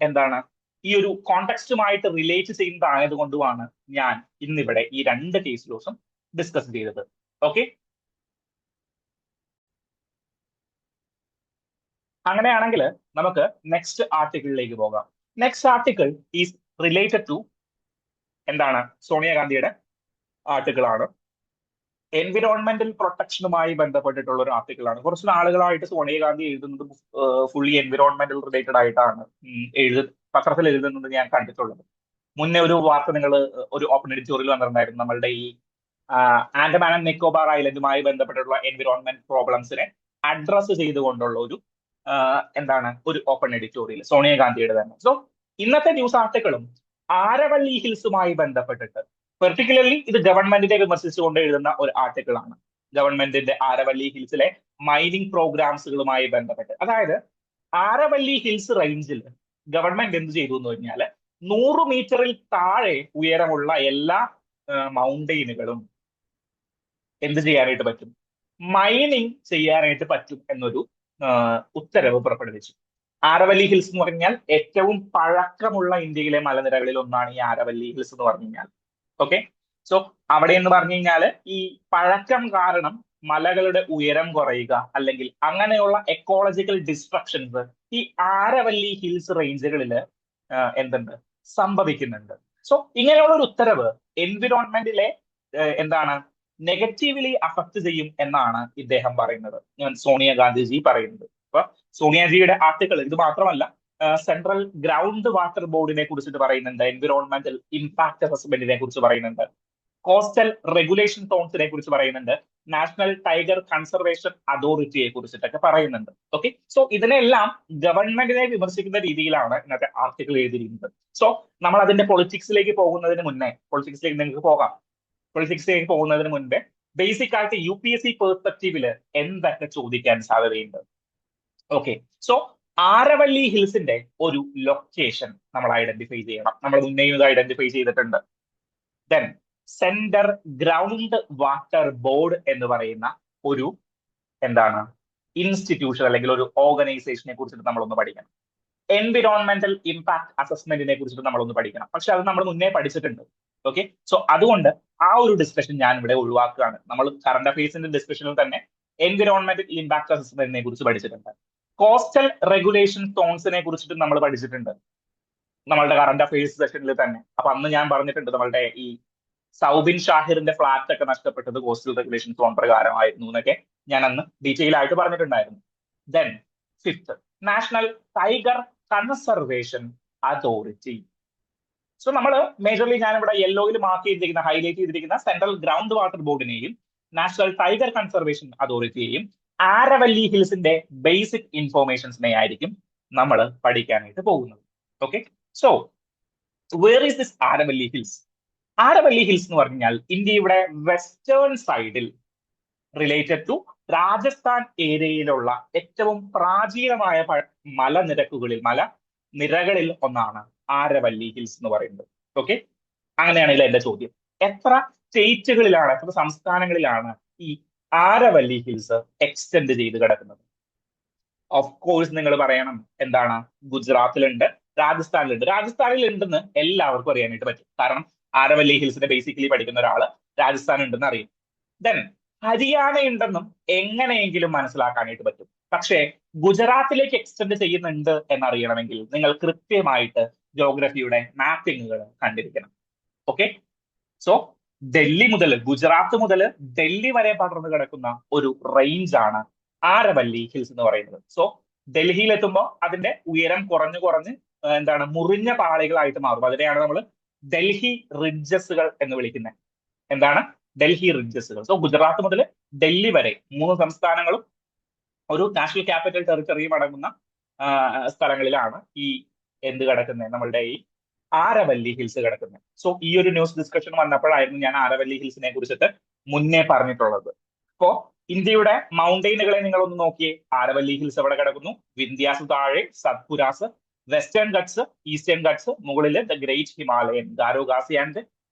എന്താണ് ഈ ഒരു കോണ്ടെക്സ്റ്റുമായിട്ട് റിലേറ്റ് ചെയ്യുന്നതായത് കൊണ്ടുമാണ് ഞാൻ ഇന്നിവിടെ ഈ 2 കേസ് ലോസും ഡിസ്കസ് ചെയ്തത്. ഓക്കെ, അങ്ങനെയാണെങ്കിൽ നമുക്ക് നെക്സ്റ്റ് ആർട്ടിക്കിളിലേക്ക് പോകാം. Next article is related to എന്താണ് സോണിയാഗാന്ധിയുടെ ആർട്ടിക്കിൾ ആണ്. എൻവിറോൺമെന്റൽ പ്രൊട്ടക്ഷനുമായി ബന്ധപ്പെട്ടിട്ടുള്ള ഒരു ആർട്ടിക്കിൾ ആണ്. കുറച്ച് നാളുകളായിട്ട് സോണിയാഗാന്ധി എഴുതുന്നത് ഫുള്ളി എൻവിറോൺമെന്റൽ റിലേറ്റഡ് ആയിട്ടാണ് പത്രത്തിൽ എഴുതുന്നത് ഞാൻ കണ്ടിട്ടുള്ളത്. മുന്നേ ഒരു വാർത്ത നിങ്ങൾ ഒരു ഓപ്പൺ എഡിറ്റോറിയൽ വന്നിട്ടുണ്ടായിരുന്നു, നമ്മളുടെ ഈ ആൻഡമാൻ ആൻഡ് നിക്കോബാർ ഐലൻഡുമായി ബന്ധപ്പെട്ടിട്ടുള്ള എൻവിറോൺമെന്റ് പ്രോബ്ലംസിനെ അഡ്രസ് ചെയ്തുകൊണ്ടുള്ള ഒരു എന്താണ് ഒരു ഓപ്പൺ എഡിറ്റോറിയൽ സോണിയാഗാന്ധിയുടെ തന്നെ. സോ ഇന്നത്തെ ന്യൂസ് ആർട്ടിക്കിളും ആരവല്ലി ഹിൽസുമായി ബന്ധപ്പെട്ടിട്ട്, പെർട്ടിക്കുലർലി ഇത് ഗവൺമെന്റിനെ വിമർശിച്ചുകൊണ്ട് എഴുതുന്ന ഒരു ആർട്ടിക്കിൾ ആണ്. ഗവൺമെന്റിന്റെ ആരവല്ലി ഹിൽസിലെ മൈനിങ് പ്രോഗ്രാംസുകളുമായി ബന്ധപ്പെട്ട്, അതായത് ആരവല്ലി ഹിൽസ് റേഞ്ചിൽ ഗവൺമെന്റ് എന്ത് ചെയ്തു എന്ന് പറഞ്ഞാൽ 100 മീറ്ററിൽ താഴെ ഉയരമുള്ള എല്ലാ മൗണ്ടെയിനുകളും എന്ത് ചെയ്യാനായിട്ട് പറ്റും? മൈനിങ് ചെയ്യാനായിട്ട് പറ്റും എന്നൊരു ഉത്തരവ് പുറപ്പെടുവിച്ചു. ആരവല്ലി ഹിൽസ് എന്ന് പറഞ്ഞാൽ ഏറ്റവും പഴക്കമുള്ള ഇന്ത്യയിലെ മലനിരകളിൽ ഒന്നാണ് ഈ ആരവല്ലി ഹിൽസ് എന്ന് പറഞ്ഞു കഴിഞ്ഞാൽ. ഓക്കെ, സോ അവിടെ എന്ന് പറഞ്ഞു കഴിഞ്ഞാൽ ഈ പഴക്കം കാരണം മലകളുടെ ഉയരം കുറയുക അല്ലെങ്കിൽ അങ്ങനെയുള്ള എക്കോളജിക്കൽ ഡിസ്ട്രക്ഷൻസ് ഈ ആരവല്ലി ഹിൽസ് റേഞ്ചുകളിൽ എന്തുണ്ട് സംഭവിക്കുന്നുണ്ട്. സോ ഇങ്ങനെയുള്ള ഒരു ഉത്തരവ് എൻവിറോൺമെന്റിലെ എന്താണ് നെഗറ്റീവ്ലി അഫക്ട് ചെയ്യും എന്നാണ് ഇദ്ദേഹം പറയുന്നത്, സോണിയാഗാന്ധിജി പറയുന്നത്. അപ്പൊ സോണിയാജിയുടെ ആർട്ടിക്കിൾ ഇത് മാത്രമല്ല, സെൻട്രൽ ഗ്രൗണ്ട് വാട്ടർ ബോർഡിനെ കുറിച്ചിട്ട് പറയുന്നുണ്ട്, എൻവിറോൺമെന്റൽ ഇമ്പാക്ട് അസസ്മെന്റിനെ കുറിച്ച് പറയുന്നുണ്ട്, കോസ്റ്റൽ റെഗുലേഷൻ സോൺസിനെ കുറിച്ച് പറയുന്നുണ്ട്, നാഷണൽ ടൈഗർ കൺസർവേഷൻ അതോറിറ്റിയെ കുറിച്ചിട്ടൊക്കെ പറയുന്നുണ്ട്. ഓക്കെ, സോ ഇതിനെല്ലാം ഗവൺമെന്റിനെ വിമർശിക്കുന്ന രീതിയിലാണ് ഇന്നത്തെ ആർട്ടിക്കിൾ എഴുതിയിരിക്കുന്നത്. സോ നമ്മൾ അതിന്റെ പൊളിറ്റിക്സിലേക്ക് പോകുന്നതിന് മുന്നേ, പൊളിറ്റിക്സിലേക്ക് നിങ്ങൾക്ക് പോകാം, പൊളിറ്റിക്സിലേക്ക് പോകുന്നതിന് മുൻപേ ബേസിക് ആയിട്ട് UPSC പെർസ്പെക്റ്റീവില് എന്തൊക്കെ ചോദിക്കാൻ സാധ്യതയുണ്ട്? ഓക്കെ, സോ ആരവല്ലി ഹിൽസിന്റെ ഒരു ലൊക്കേഷൻ നമ്മൾ ഐഡന്റിഫൈ ചെയ്യണം. നമ്മൾ മുന്നേയും ഇത് ഐഡന്റിഫൈ ചെയ്തിട്ടുണ്ട്. Then centre ground water board എന്ന് പറയുന്ന ഒരു എന്താണ് ഇൻസ്റ്റിറ്റ്യൂഷൻ അല്ലെങ്കിൽ ഒരു ഓർഗനൈസേഷനെ കുറിച്ചിട്ട് നമ്മളൊന്ന് പഠിക്കണം. എൻവിറോൺമെന്റൽ ഇമ്പാക്ട് അസസ്മെന്റിനെ കുറിച്ചിട്ട് നമ്മളൊന്ന് പഠിക്കണം. പക്ഷെ അത് നമ്മൾ മുന്നേ പഠിച്ചിട്ടുണ്ട്. ഓക്കെ, സോ അതുകൊണ്ട് ആ ഒരു ഡിസ്കഷൻ ഞാൻ ഇവിടെ ഒഴിവാക്കുകയാണ്. നമ്മൾ കറണ്ട് അഫയേഴ്സിന്റെ ഡിസ്കഷനിൽ തന്നെ എൻവിറോൺമെന്റൽ ഇമ്പാക്ട് അസസ്മെന്റിനെ കുറിച്ച് പഠിച്ചിട്ടുണ്ട്. കോസ്റ്റൽ റെഗുലേഷൻ സോൺസിനെ കുറിച്ചിട്ട് നമ്മൾ പഠിച്ചിട്ടുണ്ട് നമ്മളുടെ കറണ്ട് അഫയേഴ്സ് സെഷനിൽ തന്നെ. അപ്പൊ അന്ന് ഞാൻ പറഞ്ഞിട്ടുണ്ട് നമ്മളുടെ ഈ സൗബിൻ ഷാഹിറിന്റെ ഫ്ലാറ്റ് ഒക്കെ നഷ്ടപ്പെട്ടത് കോസ്റ്റൽ റെഗുലേഷൻ സോൺ പ്രകാരമായിരുന്നു എന്നൊക്കെ ഞാൻ അന്ന് ഡീറ്റെയിൽ ആയിട്ട് പറഞ്ഞിട്ടുണ്ടായിരുന്നു. Then fifth, National tiger conservation Authority. So നമ്മൾ മേജർലി ഞാനിവിടെ യെല്ലോയിൽ മാർക്ക് ചെയ്തിരിക്കുന്ന ഹൈലൈറ്റ് ചെയ്തിരിക്കുന്ന സെൻട്രൽ ഗ്രൗണ്ട് വാട്ടർ ബോർഡിനെയും നാഷണൽ ടൈഗർ കൺസർവേഷൻ അതോറിറ്റിയെയും ആരവല്ലി ഹിൽസിന്റെ ബേസിക് ഇൻഫോർമേഷൻസിനെ ആയിരിക്കും നമ്മൾ പഠിക്കാനായിട്ട് പോകുന്നത്. Okay, so where is this Aravalli Hills? Aravalli Hills എന്ന് പറഞ്ഞാൽ ഇന്ത്യയുടെ വെസ്റ്റേൺ സൈഡിൽ റിലേറ്റഡ് ടു രാജസ്ഥാൻ ഏരിയയിലുള്ള ഏറ്റവും പ്രാചീനമായ മലനിരകളിൽ ഒന്നാണ് ആരവല്ലി ഹിൽസ് എന്ന് പറയുന്നത്. ഓക്കെ, അങ്ങനെയാണെങ്കിൽ എന്റെ ചോദ്യം, എത്ര സ്റ്റേറ്റുകളിലാണ്, എത്ര സംസ്ഥാനങ്ങളിലാണ് ഈ ആരവല്ലി ഹിൽസ് എക്സ്റ്റെൻഡ് ചെയ്ത് കിടക്കുന്നത്? ഓഫ് കോഴ്സ് നിങ്ങൾ പറയണം എന്താണ്, ഗുജറാത്തിലുണ്ട്, രാജസ്ഥാനിലുണ്ട്. രാജസ്ഥാനിൽ ഉണ്ടെന്ന് എല്ലാവർക്കും അറിയാനായിട്ട് പറ്റും, കാരണം ആരവല്ലി ഹിൽസിനെ ബേസിക്കലി പഠിക്കുന്ന ഒരാള് രാജസ്ഥാൻ ഉണ്ടെന്ന് അറിയും. ദെൻ ഹരിയാന ഉണ്ടെന്നും എങ്ങനെയെങ്കിലും മനസ്സിലാക്കാനായിട്ട് പറ്റും. പക്ഷേ ഗുജറാത്തിലേക്ക് എക്സ്റ്റെൻഡ് ചെയ്യുന്നുണ്ട് എന്നറിയണമെങ്കിൽ നിങ്ങൾ കൃത്യമായിട്ട് ജോഗ്രഫിയുടെ മാപ്പിങ്ങുകൾ കണ്ടിരിക്കണം. ഓക്കെ, സോ ഗുജറാത്ത് മുതൽ ഡൽഹി വരെ പടർന്നു കിടക്കുന്ന ഒരു റേഞ്ച് ആണ് ആരവല്ലി ഹിൽസ് എന്ന് പറയുന്നത്. സോ ഡൽഹിയിൽ എത്തുമ്പോൾ അതിന്റെ ഉയരം കുറഞ്ഞ് എന്താണ് മുറിഞ്ഞ പാളികളായിട്ട് മാറും. അതിനെയാണ് നമ്മൾ ഡൽഹി റിഡ്ജസുകൾ എന്ന് വിളിക്കുന്നത്. എന്താണ് ഡൽഹി റിഡ്ജസുകൾ? സോ ഗുജറാത്ത് മുതൽ ഡൽഹി വരെ 3 സംസ്ഥാനങ്ങളും ഒരു നാഷണൽ ക്യാപിറ്റൽ ടെറിട്ടറിയും അടങ്ങുന്ന സ്ഥലങ്ങളിലാണ് ഈ എന്ത് കിടക്കുന്നത്, നമ്മളുടെ ഈ ആരവല്ലി ഹിൽസ് കിടക്കുന്നത്. സോ ഈ ഒരു ന്യൂസ് ഡിസ്കഷൻ വന്നപ്പോഴായിരുന്നു ഞാൻ ആരവല്ലി ഹിൽസിനെ കുറിച്ചിട്ട് മുന്നേ പറഞ്ഞിട്ടുള്ളത്. അപ്പോ ഇന്ത്യയുടെ മൗണ്ടെയിനുകളെ നിങ്ങൾ ഒന്ന് നോക്കിയേ. ആരവല്ലി ഹിൽസ് എവിടെ കിടക്കുന്നു? വിന്ധ്യാസ് താഴെ, സത്പുരാസ്, വെസ്റ്റേൺ ഗട്ട്സ്, ഈസ്റ്റേൺ ഗട്ട്സ്, മുകളില് the Great Himalayan, Garo Khasi and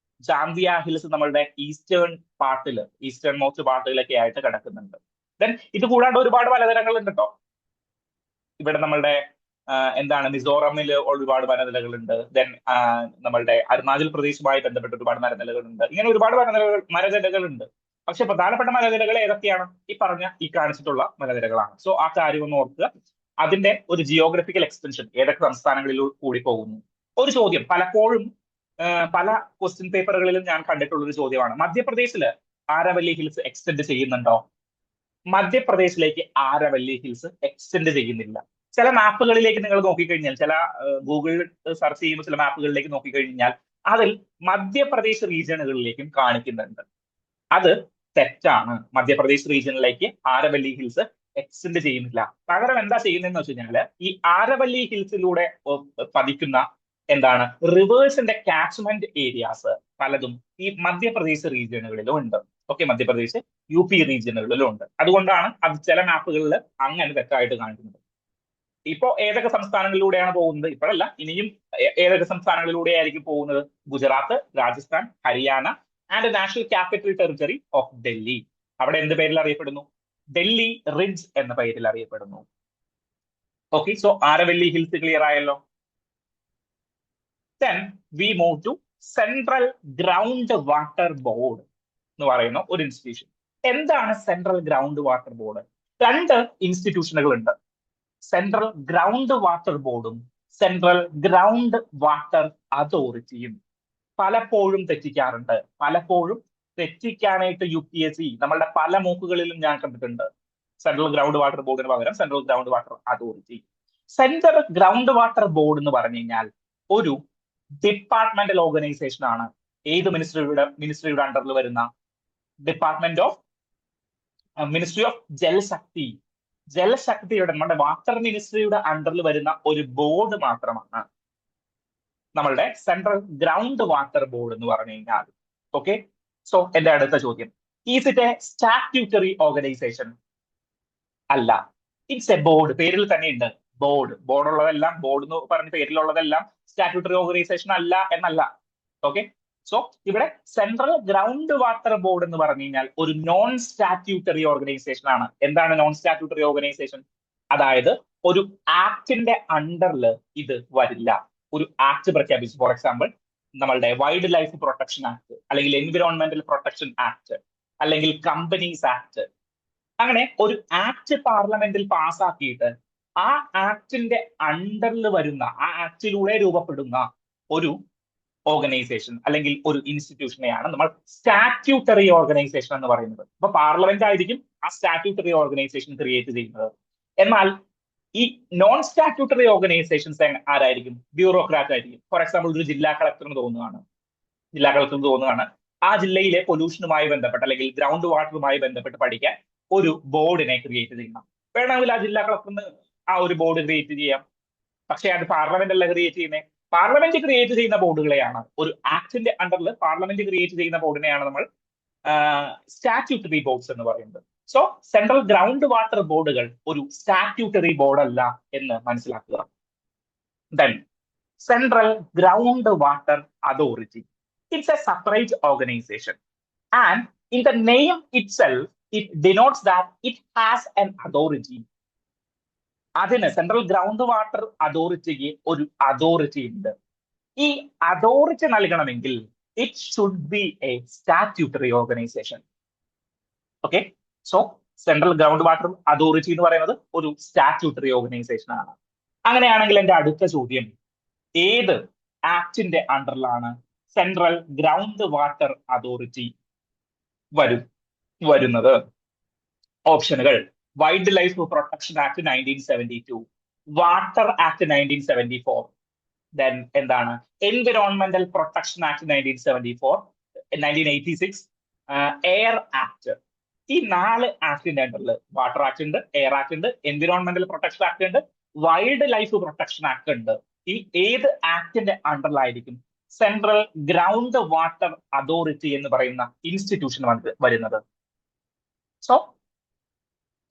ജാംബിയ ഹിൽസ് നമ്മളുടെ ഈസ്റ്റേൺ മോസ്റ്റ് പാർട്ടിലൊക്കെ ആയിട്ട് കിടക്കുന്നുണ്ട്. ദെൻ ഇത് കൂടാണ്ട് ഒരുപാട് മലനിരകൾ ഉണ്ട് കേട്ടോ. ഇവിടെ നമ്മളുടെ എന്താണ് മിസോറമിൽ ഒരുപാട് മലനിരകളുണ്ട്. ദെൻ നമ്മളുടെ അരുണാചൽ പ്രദേശുമായി ബന്ധപ്പെട്ട് ഒരുപാട് മലനിരകളുണ്ട്. ഇങ്ങനെ ഒരുപാട് മലനിരകളുണ്ട്. പക്ഷെ പ്രധാനപ്പെട്ട മലനിരകൾ ഏതൊക്കെയാണ്? ഈ കാണിച്ചിട്ടുള്ള മലനിരകളാണ്. സോ ആ കാര്യം ഒന്ന് ഓർക്കുക. അതിന്റെ ഒരു ജിയോഗ്രഫിക്കൽ എക്സ്റ്റൻഷൻ ഏതൊക്കെ സംസ്ഥാനങ്ങളിൽ കൂടി പോകുന്നു. ഒരു ചോദ്യം പലപ്പോഴും പല ക്വസ്റ്റ്യൻ പേപ്പറുകളിലും ഞാൻ കണ്ടിട്ടുള്ള ഒരു ചോദ്യമാണ്, മധ്യപ്രദേശില് ആരവല്ലി ഹിൽസ് എക്സ്റ്റെൻഡ് ചെയ്യുന്നുണ്ടോ? മധ്യപ്രദേശിലേക്ക് ആരവല്ലി ഹിൽസ് എക്സ്റ്റെൻഡ് ചെയ്യുന്നില്ല. ചില മാപ്പുകളിലേക്ക് നിങ്ങൾ നോക്കിക്കഴിഞ്ഞാൽ, ചില ഗൂഗിളിൽ സെർച്ച് ചെയ്യുമ്പോൾ ചില മാപ്പുകളിലേക്ക് നോക്കിക്കഴിഞ്ഞാൽ അതിൽ മധ്യപ്രദേശ് റീജിയനുകളിലേക്കും കാണിക്കുന്നുണ്ട്. അത് തെറ്റാണ്. മധ്യപ്രദേശ് റീജിയനിലേക്ക് ആരവല്ലി ഹിൽസ് എക്സ്റ്റെൻഡ് ചെയ്യുന്നില്ല. പകരം എന്താ ചെയ്യുന്നതെന്ന് വെച്ച് കഴിഞ്ഞാല് ഈ ആരവല്ലി ഹിൽസിലൂടെ പതിക്കുന്ന എന്താണ് റിവേഴ്സിന്റെ കാച്ച്മെന്റ് ഏരിയാസ് പലതും ഈ മധ്യപ്രദേശ് റീജിയനുകളിലും ഉണ്ട്. ഓക്കെ, മധ്യപ്രദേശ് UP റീജിയനുകളിലും ഉണ്ട്. അതുകൊണ്ടാണ് അത് ചില മാപ്പുകളിൽ അങ്ങനെ തെറ്റായിട്ട് കാണിക്കുന്നത്. ഇപ്പോ ഏതൊക്കെ സംസ്ഥാനങ്ങളിലൂടെയാണ് പോകുന്നത്? ഇപ്പോഴല്ല, ഇനിയും ഏതൊക്കെ സംസ്ഥാനങ്ങളിലൂടെ ആയിരിക്കും പോകുന്നത്? Gujarat, Rajasthan, Haryana and national capital territory of Delhi. അവിടെ എന്ത് പേരിൽ അറിയപ്പെടുന്നു? ഡൽഹി റിഡ്ജ് എന്ന പേരിൽ അറിയപ്പെടുന്നു. Okay, so Aravalli hills clear ആയല്ലോ. Then we move to central Ground water board എന്ന് പറയുന്ന ഒരു ഇൻസ്റ്റിറ്റ്യൂഷൻ. എന്താണ് സെൻട്രൽ ഗ്രൗണ്ട് വാട്ടർ ബോർഡ്? 2 ഇൻസ്റ്റിറ്റ്യൂഷനുകൾ ഉണ്ട്. സെൻട്രൽ ഗ്രൗണ്ട് വാട്ടർ ബോർഡും സെൻട്രൽ ഗ്രൗണ്ട് വാട്ടർ അതോറിറ്റിയും. പലപ്പോഴും തെറ്റിക്കാനായിട്ട് UPSC നമ്മളുടെ പല മൂക്കുകളിലും ഞാൻ കണ്ടിട്ടുണ്ട്. സെൻട്രൽ ഗ്രൗണ്ട് വാട്ടർ ബോർഡിന് പകരം central Ground Water Authority. Central Ground water board എന്ന് പറഞ്ഞു കഴിഞ്ഞാൽ ഒരു ഡിപ്പാർട്ട്മെന്റൽ ഓർഗനൈസേഷൻ ആണ്. ഏത് മിനിസ്ട്രിയുടെ അണ്ടറിൽ വരുന്ന? മിനിസ്ട്രി ഓഫ് ജലശക്തിയുടെ നമ്മുടെ വാട്ടർ മിനിസ്ട്രിയുടെ അണ്ടറിൽ വരുന്ന ഒരു ബോർഡ് മാത്രമാണ് നമ്മളുടെ സെൻട്രൽ ഗ്രൗണ്ട് വാട്ടർ ബോർഡ് എന്ന് പറഞ്ഞു കഴിഞ്ഞാൽ. ഓക്കെ, സോ എന്റെ അടുത്ത ചോദ്യം, is it A statutory organisation? അല്ല, ഇറ്റ്സ് എ ബോർഡ്. പേരിൽ തന്നെ ഉണ്ട് ബോർഡുള്ളതെല്ലാം, ബോർഡ് എന്ന് പറഞ്ഞ പേരിലുള്ളതെല്ലാം സ്റ്റാറ്റ്യൂട്ടറി ഓർഗനൈസേഷൻ അല്ല എന്നല്ല. ഓക്കെ, സോ ഇവിടെ സെൻട്രൽ ഗ്രൗണ്ട് വാട്ടർ ബോർഡ് എന്ന് പറഞ്ഞു കഴിഞ്ഞാൽ ഒരു നോൺ സ്റ്റാറ്റ്യൂട്ടറി ഓർഗനൈസേഷൻ ആണ്. എന്താണ് നോൺ സ്റ്റാറ്റ്യൂട്ടറി ഓർഗനൈസേഷൻ? അതായത് ഒരു ആക്ടിന്റെ അണ്ടറിൽ ഇത് വരില്ല. ഒരു ആക്ട് പ്രഖ്യാപിച്ചു, ഫോർ എക്സാമ്പിൾ നമ്മളുടെ വൈൽഡ് ലൈഫ് പ്രൊട്ടക്ഷൻ ആക്ട്, അല്ലെങ്കിൽ എൻവിറോൺമെന്റൽ പ്രൊട്ടക്ഷൻ ആക്ട്, അല്ലെങ്കിൽ കമ്പനീസ് ആക്ട്, അങ്ങനെ ഒരു ആക്ട് പാർലമെന്റിൽ പാസ്സാക്കിയിട്ട് ആ ആക്ടിന്റെ അണ്ടറിൽ വരുന്ന, ആ ആക്ടിലൂടെ രൂപപ്പെടുന്ന ഒരു ഓർഗനൈസേഷൻ അല്ലെങ്കിൽ ഒരു ഇൻസ്റ്റിറ്റ്യൂഷനെയാണ് നമ്മൾ സ്റ്റാറ്റ്യൂട്ടറി ഓർഗനൈസേഷൻ എന്ന് പറയുന്നത്. അപ്പൊ പാർലമെന്റ് ആയിരിക്കും ആ സ്റ്റാറ്റ്യൂട്ടറി ഓർഗനൈസേഷൻ ക്രിയേറ്റ് ചെയ്യുന്നത്. എന്നാൽ ഈ നോൺ സ്റ്റാറ്റ്യൂട്ടറി ഓർഗനൈസേഷൻസ് ആരായിരിക്കും? ബ്യൂറോക്രാറ്റ് ആയിരിക്കും. ഫോർ എക്സാമ്പിൾ, ഒരു ജില്ലാ കളക്ടറിന് തോന്നുകയാണ് ആ ജില്ലയിലെ പൊല്യൂഷനുമായി ബന്ധപ്പെട്ട് അല്ലെങ്കിൽ ഗ്രൗണ്ട് വാട്ടറുമായി ബന്ധപ്പെട്ട് പഠിക്കാൻ ഒരു ബോർഡിനെ ക്രിയേറ്റ് ചെയ്യണം. വേണമെങ്കിൽ ആ ജില്ലാ കളക്ടറിന് ആ ഒരു ബോർഡ് ക്രിയേറ്റ് ചെയ്യാം. പക്ഷേ അത് പാർലമെന്റ് അല്ല ക്രിയേറ്റ് ചെയ്യുന്നത്. പാർലമെന്റ് ക്രിയേറ്റ് ചെയ്യുന്ന ബോർഡുകളെയാണ്, ഒരു ആക്ടിന്റെ അണ്ടറിൽ പാർലമെന്റ് ക്രിയേറ്റ് ചെയ്യുന്ന ബോർഡിനെയാണ് നമ്മൾ സ്റ്റാറ്റ്യൂട്ടറി ബോർഡ്സ് എന്ന് പറയുന്നത്. സോ സെൻട്രൽ ഗ്രൗണ്ട് വാട്ടർ ബോർഡുകൾ ഒരു സ്റ്റാറ്റ്യൂട്ടറി ബോർഡ് അല്ല എന്ന് മനസ്സിലാക്കുക. Then Central Ground Water Authority, it's a separate organisation and in the name itself it denotes that it has an authority. അതിന് സെൻട്രൽ ഗ്രൗണ്ട് വാട്ടർ അതോറിറ്റിക്ക് ഒരു അതോറിറ്റി ഉണ്ട്. ഈ അതോറിറ്റി നൽകണമെങ്കിൽ it should be a statutory organisation. Okay, so Central Ground Water Authority എന്ന് പറയുന്നത് ഒരു statutory organisation ആണ്. അങ്ങനെയാണെങ്കിൽ എന്റെ അടുത്ത ചോദ്യം, ഏത് ആക്ടിന്റെ അണ്ടറിലാണ് സെൻട്രൽ ഗ്രൗണ്ട് വാട്ടർ അതോറിറ്റി വരുന്നത്? ഓപ്ഷനുകൾ: Wildlife Protection Act 1972, Water Act 1974, then എന്താണ്, Environmental Protection Act 1986, Air Act. ഈ 4 ആക്ടിന്റെ അണ്ടറിൽ വാട്ടർ ആക്ട് ഉണ്ട്, എയർ ആക്ട് ഉണ്ട്, എൻവിറോൺമെന്റൽ പ്രൊട്ടക്ഷൻ ആക്ട് ഉണ്ട്, വൈൽഡ് ലൈഫ് പ്രൊട്ടക്ഷൻ ആക്ട് ഉണ്ട്. ഈ ഏത് ആക്ടിന്റെ അണ്ടറിലായിരിക്കും സെൻട്രൽ ഗ്രൗണ്ട് വാട്ടർ അതോറിറ്റി എന്ന് പറയുന്ന ഇൻസ്റ്റിറ്റ്യൂഷൻ വരുന്നത്? സോ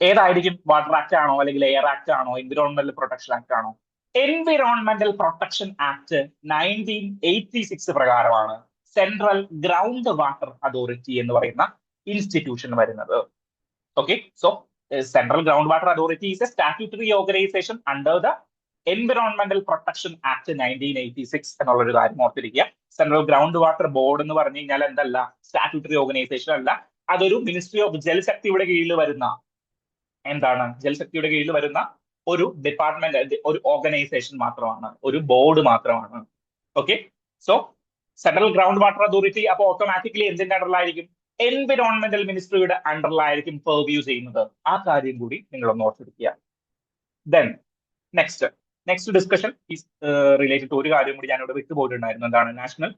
ഏതായിരിക്കും? വാട്ടർ ആക്ട് ആണോ, അല്ലെങ്കിൽ എയർ ആക്ട് ആണോ, എൻവിറോൺമെന്റൽ പ്രൊട്ടക്ഷൻ ആക്ട് ആണോ? എൻവിറോൺമെന്റൽ പ്രൊട്ടക്ഷൻ ആക്ട് 1986 പ്രകാരമാണ് സെൻട്രൽ ഗ്രൗണ്ട് വാട്ടർ അതോറിറ്റി എന്ന് പറയുന്ന ഇൻസ്റ്റിറ്റ്യൂഷൻ വരുന്നത്. Okay, so Central Ground Water authority is A statutory organisation under the environmental Protection Act 1986 എന്നുള്ളൊരു കാര്യം ഓർത്തിരിക്കുക. സെൻട്രൽ ഗ്രൗണ്ട് വാട്ടർ ബോർഡ് എന്ന് പറഞ്ഞു കഴിഞ്ഞാൽ എന്തല്ല, സ്റ്റാറ്റ്യൂട്ടറി ഓർഗനൈസേഷൻ അല്ല. അതൊരു മിനിസ്ട്രി ഓഫ് ജലശക്തിയുടെ കീഴിൽ വരുന്ന, ജലശക്തിയുടെ കീഴിൽ വരുന്ന ഒരു ഡിപ്പാർട്ട്മെന്റ്, ഒരു ഓർഗനൈസേഷൻ മാത്രമാണ്, ഒരു ബോർഡ് മാത്രമാണ്. Okay, so Central Ground Water authority അപ്പൊ ഓട്ടോമാറ്റിക്കലി എന്തിന്റെ അണ്ടറിലായിരിക്കും? എൻവിറോൺമെന്റൽ മിനിസ്ട്രിയുടെ അണ്ടറിലായിരിക്കും പെർവ്യൂ ചെയ്യുന്നത്. ആ കാര്യം കൂടി നിങ്ങളൊന്ന് ഓർത്തിരിക്കുക. Then next discussion is related to ഒരു കാര്യം കൂടി ഞാനിവിടെ വിട്ടുപോയിട്ടുണ്ടായിരുന്നു. എന്താണ്? National